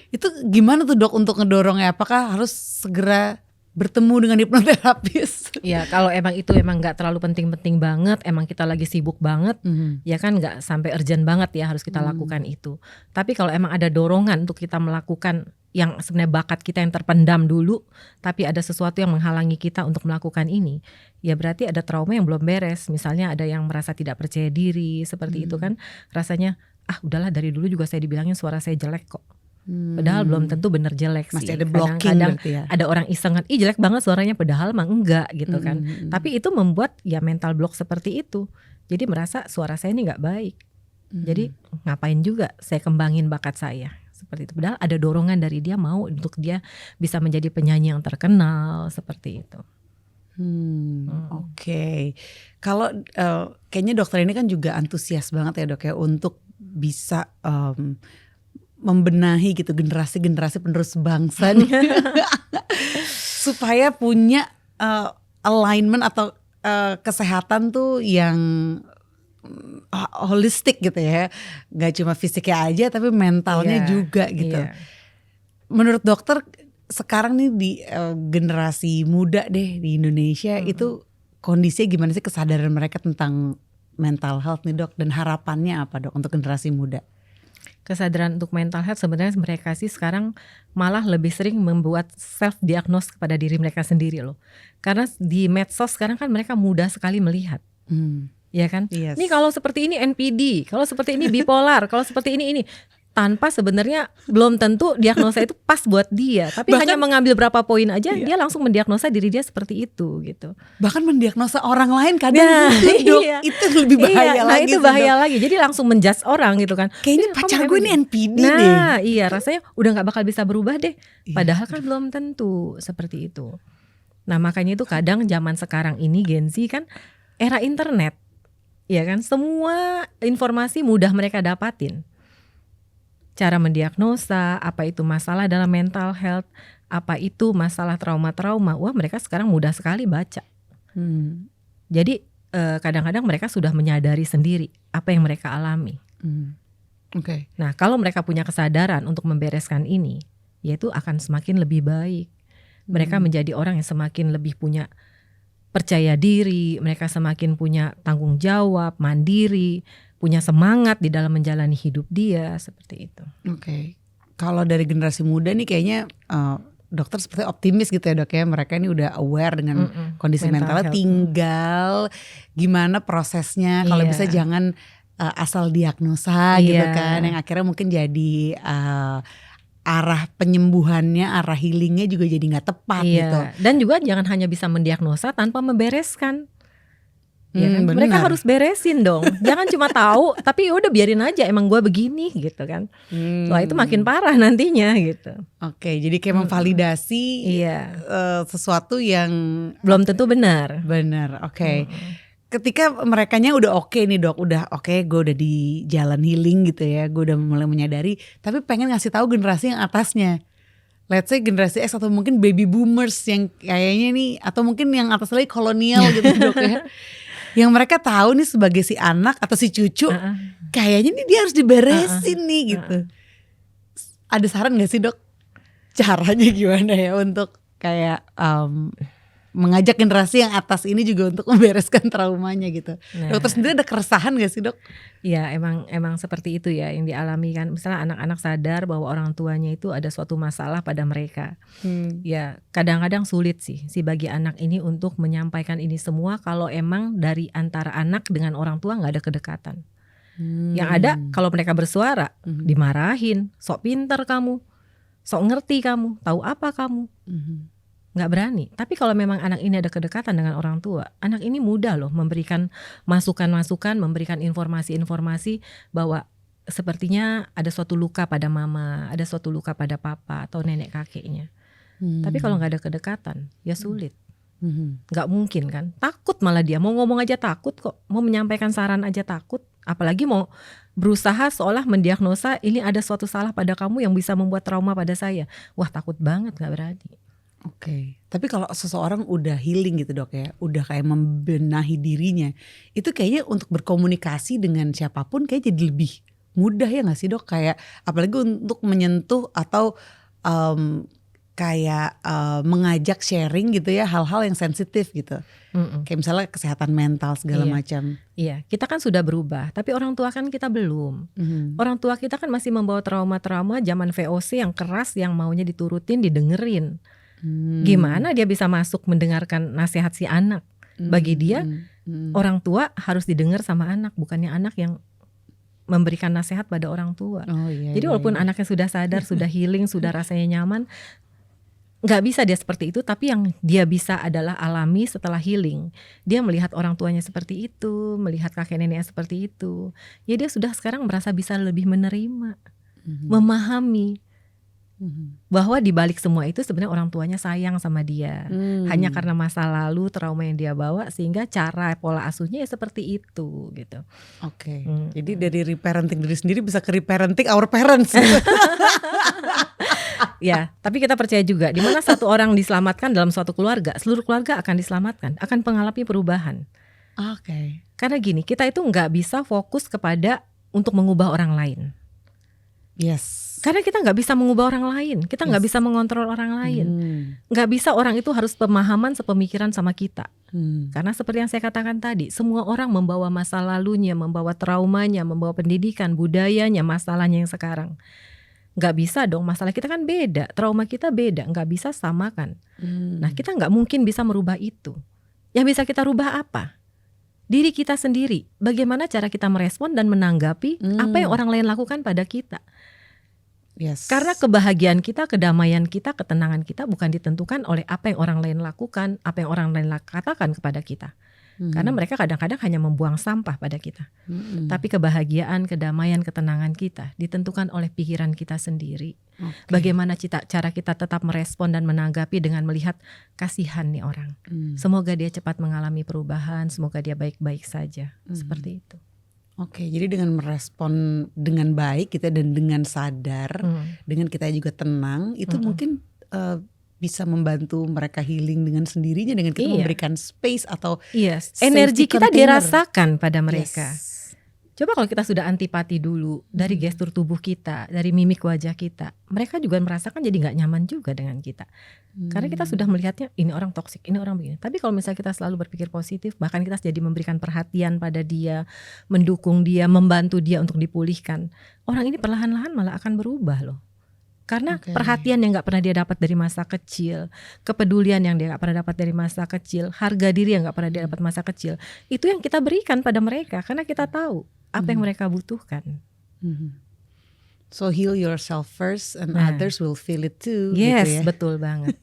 Itu gimana tuh dok untuk ngedorongnya? Apakah harus segera bertemu dengan hipnoterapis? Ya kalau emang itu emang nggak terlalu penting-penting banget, emang kita lagi sibuk banget, ya kan nggak sampai urgent banget ya harus kita lakukan itu. Tapi kalau emang ada dorongan untuk kita melakukan yang sebenarnya bakat kita yang terpendam dulu, tapi ada sesuatu yang menghalangi kita untuk melakukan ini, ya berarti ada trauma yang belum beres. Misalnya ada yang merasa tidak percaya diri seperti itu kan, rasanya udahlah dari dulu juga saya dibilangin suara saya jelek kok. Padahal belum tentu bener jelek sih. Masih ada blocking. Kadang-kadang berarti ya. ada orang isengan, jelek banget suaranya, padahal mah enggak gitu kan. Tapi itu membuat ya mental block seperti itu. Jadi merasa suara saya ini gak baik. Jadi ngapain juga saya kembangin bakat saya seperti itu. Padahal ada dorongan dari dia mau untuk dia bisa menjadi penyanyi yang terkenal seperti itu. Oke. Kalau kayaknya dokter ini kan juga antusias banget ya dok ya untuk bisa membenahi gitu generasi-generasi penerus bangsa nih. Supaya punya alignment atau kesehatan tuh yang holistik gitu ya, gak cuma fisiknya aja tapi mentalnya juga gitu. Menurut dokter sekarang nih di generasi muda deh di Indonesia itu kondisinya gimana sih, kesadaran mereka tentang mental health nih dok, dan harapannya apa dok untuk generasi muda? Kesadaran untuk mental health sebenarnya mereka sih sekarang malah lebih sering membuat self diagnose kepada diri mereka sendiri loh. Karena di medsos sekarang kan mereka mudah sekali melihat. Ya kan? Yes. Nih kalau seperti ini NPD, kalau seperti ini bipolar, kalau seperti ini. Tanpa sebenarnya belum tentu diagnosa itu pas buat dia. Tapi hanya mengambil berapa poin aja dia langsung mendiagnosa diri dia seperti itu gitu. Bahkan mendiagnosa orang lain kadang gitu dok. Itu lebih bahaya lagi. Nah itu bahaya lagi. Jadi langsung menjudge orang gitu kan. Kayaknya pacar gue ini NPD deh. Nah iya, rasanya udah gak bakal bisa berubah deh. Padahal kan belum tentu seperti itu. Nah makanya itu kadang zaman sekarang ini Gen Z kan era internet. Ya kan, semua informasi mudah mereka dapatin. Cara mendiagnosa, apa itu masalah dalam mental health, apa itu masalah trauma-trauma, wah mereka sekarang mudah sekali baca. Jadi kadang-kadang mereka sudah menyadari sendiri apa yang mereka alami. Nah kalau mereka punya kesadaran untuk membereskan ini, yaitu akan semakin lebih baik. Mereka menjadi orang yang semakin lebih punya percaya diri, mereka semakin punya tanggung jawab, mandiri, punya semangat di dalam menjalani hidup dia seperti itu. Kalau dari generasi muda nih kayaknya dokter seperti optimis gitu ya dok ya. Mereka ini udah aware dengan kondisi mentalnya, tinggal gimana prosesnya. Kalau bisa jangan asal diagnosa gitu kan, yang akhirnya mungkin jadi arah penyembuhannya, arah healingnya juga jadi nggak tepat gitu. Dan juga jangan hanya bisa mendiagnosa tanpa membereskan. Ya kan? Mereka harus beresin dong. Jangan cuma tahu tapi udah biarin aja emang gue begini gitu kan. Wah itu makin parah nantinya gitu. Jadi kayak memvalidasi sesuatu yang belum tentu benar. Ketika merekanya udah oke nih dok, udah oke, gue udah di jalan healing gitu ya, gue udah mulai menyadari, tapi pengen ngasih tahu generasi yang atasnya. Let's say generasi X atau mungkin baby boomers yang kayaknya nih, atau mungkin yang atas lagi kolonial gitu dok ya. Yang mereka tahu nih sebagai si anak atau si cucu, kayaknya nih dia harus diberesin nih gitu. Ada saran gak sih dok? Caranya gimana ya untuk kayak mengajak generasi yang atas ini juga untuk membereskan traumanya gitu. Dokter sendiri ada keresahan gak sih dok? Ya emang seperti itu ya yang dialami kan. Misalnya anak-anak sadar bahwa orang tuanya itu ada suatu masalah pada mereka. Ya kadang-kadang sulit sih bagi anak ini untuk menyampaikan ini semua kalau emang dari antara anak dengan orang tua gak ada kedekatan. Yang ada kalau mereka bersuara dimarahin, sok pinter kamu, sok ngerti kamu, tahu apa kamu. Gak berani. Tapi kalau memang anak ini ada kedekatan dengan orang tua, anak ini mudah loh memberikan masukan-masukan, memberikan informasi-informasi bahwa sepertinya ada suatu luka pada mama, ada suatu luka pada papa atau nenek kakeknya. Tapi kalau gak ada kedekatan ya sulit. Gak mungkin kan, takut malah dia, mau ngomong aja takut kok, mau menyampaikan saran aja takut, apalagi mau berusaha seolah mendiagnosa ini ada suatu salah pada kamu yang bisa membuat trauma pada saya. Wah takut banget, gak berani. Oke. Tapi kalau seseorang udah healing gitu dok ya, udah kayak membenahi dirinya, itu kayaknya untuk berkomunikasi dengan siapapun kayak jadi lebih mudah ya nggak sih dok? Kayak apalagi untuk menyentuh atau kayak mengajak sharing gitu ya hal-hal yang sensitif gitu. Kayak misalnya kesehatan mental segala macam. Iya, kita kan sudah berubah, tapi orang tua kan kita belum. Orang tua kita kan masih membawa trauma-trauma zaman VOC yang keras, yang maunya diturutin, didengerin. Gimana dia bisa masuk mendengarkan nasihat si anak? Bagi dia, orang tua harus didengar sama anak, bukannya anak yang memberikan nasihat pada orang tua. Jadi walaupun anaknya sudah sadar, sudah healing, sudah rasanya nyaman, nggak bisa dia seperti itu. Tapi yang dia bisa adalah alami setelah healing. Dia melihat orang tuanya seperti itu, melihat kakek neneknya seperti itu. Ya dia sudah sekarang merasa bisa lebih menerima, memahami bahwa di balik semua itu sebenarnya orang tuanya sayang sama dia. Hanya karena masa lalu, trauma yang dia bawa, sehingga cara pola asuhnya ya seperti itu gitu. Oke. Jadi dari reparenting diri sendiri bisa ke reparenting our parents. Ya, tapi kita percaya juga di mana satu orang diselamatkan dalam suatu keluarga, seluruh keluarga akan diselamatkan, akan mengalami perubahan. Oke. Karena gini, kita itu nggak bisa fokus kepada untuk mengubah orang lain. Yes. Karena kita nggak bisa mengubah orang lain, kita nggak bisa mengontrol orang lain, nggak bisa orang itu harus pemahaman sepemikiran sama kita. Karena seperti yang saya katakan tadi, semua orang membawa masa lalunya, membawa traumanya, membawa pendidikan, budayanya, masalahnya yang sekarang. Nggak bisa dong, masalah kita kan beda, trauma kita beda, nggak bisa samakan. Nah kita nggak mungkin bisa merubah itu. Yang bisa kita rubah apa? Diri kita sendiri. Bagaimana cara kita merespon dan menanggapi apa yang orang lain lakukan pada kita. Yes. Karena kebahagiaan kita, kedamaian kita, ketenangan kita bukan ditentukan oleh apa yang orang lain lakukan, apa yang orang lain katakan kepada kita. Karena mereka kadang-kadang hanya membuang sampah pada kita. Tapi kebahagiaan, kedamaian, ketenangan kita ditentukan oleh pikiran kita sendiri. Bagaimana cara kita tetap merespon dan menanggapi dengan melihat kasihan nih orang. Semoga dia cepat mengalami perubahan, semoga dia baik-baik saja. Seperti itu. Oke, jadi dengan merespon dengan baik kita dan dengan sadar, dengan kita juga tenang, itu mungkin bisa membantu mereka healing dengan sendirinya dengan kita memberikan space atau energi kita container. dirasakan pada mereka. Coba kalau kita sudah antipati dulu dari gestur tubuh kita, dari mimik wajah kita, mereka juga merasakan jadi nggak nyaman juga dengan kita. Karena kita sudah melihatnya ini orang toksik, ini orang begini. Tapi kalau misalnya kita selalu berpikir positif, bahkan kita jadi memberikan perhatian pada dia, mendukung dia, membantu dia untuk dipulihkan, orang ini perlahan-lahan malah akan berubah loh. Karena perhatian yang gak pernah dia dapat dari masa kecil, kepedulian yang dia gak pernah dapat dari masa kecil, harga diri yang gak pernah dia dapat masa kecil, itu yang kita berikan pada mereka. Karena kita tahu apa yang mereka butuhkan. So heal yourself first and others will feel it too. Yes, gitu ya. betul banget.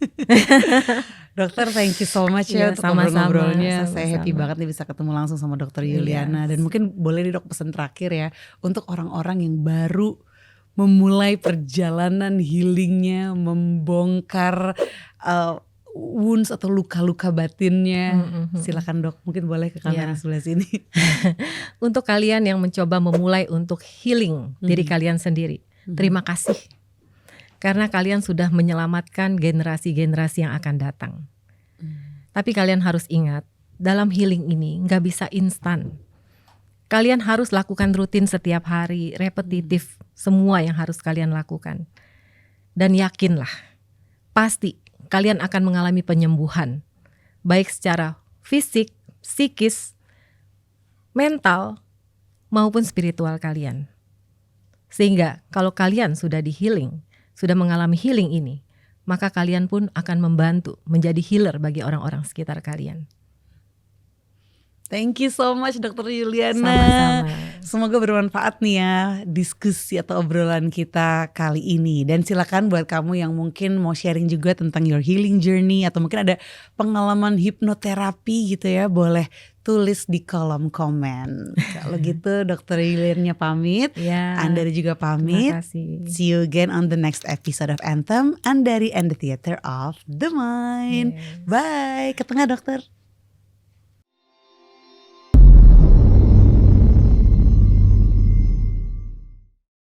Dokter, thank you so much ya untuk ngobrol-ngobrolnya. Saya happy banget nih bisa ketemu langsung sama Dokter Yuliana. Dan mungkin boleh nih dok pesan terakhir ya untuk orang-orang yang baru memulai perjalanan healingnya, membongkar wounds atau luka-luka batinnya. Silakan dok, mungkin boleh ke kamera sebelah sini. Untuk kalian yang mencoba memulai untuk healing diri kalian sendiri, terima kasih. Karena kalian sudah menyelamatkan generasi-generasi yang akan datang. Tapi kalian harus ingat, dalam healing ini gak bisa instan. Kalian harus lakukan rutin setiap hari, repetitif, semua yang harus kalian lakukan. Dan yakinlah, pasti kalian akan mengalami penyembuhan. Baik secara fisik, psikis, mental, maupun spiritual kalian. Sehingga kalau kalian sudah di healing, sudah mengalami healing ini, maka kalian pun akan membantu menjadi healer bagi orang-orang sekitar kalian. Thank you so much Dokter Yuliana. Sama-sama. Semoga bermanfaat nih ya diskusi atau obrolan kita kali ini. Dan silakan buat kamu yang mungkin mau sharing juga tentang your healing journey atau mungkin ada pengalaman hipnoterapi gitu ya, boleh tulis di kolom komen. Kalau gitu Dokter Yuliana pamit, Andari juga pamit. See you again on the next episode of Anthem, Andari and the Theater of the Mind. Bye. Ke tengah dokter.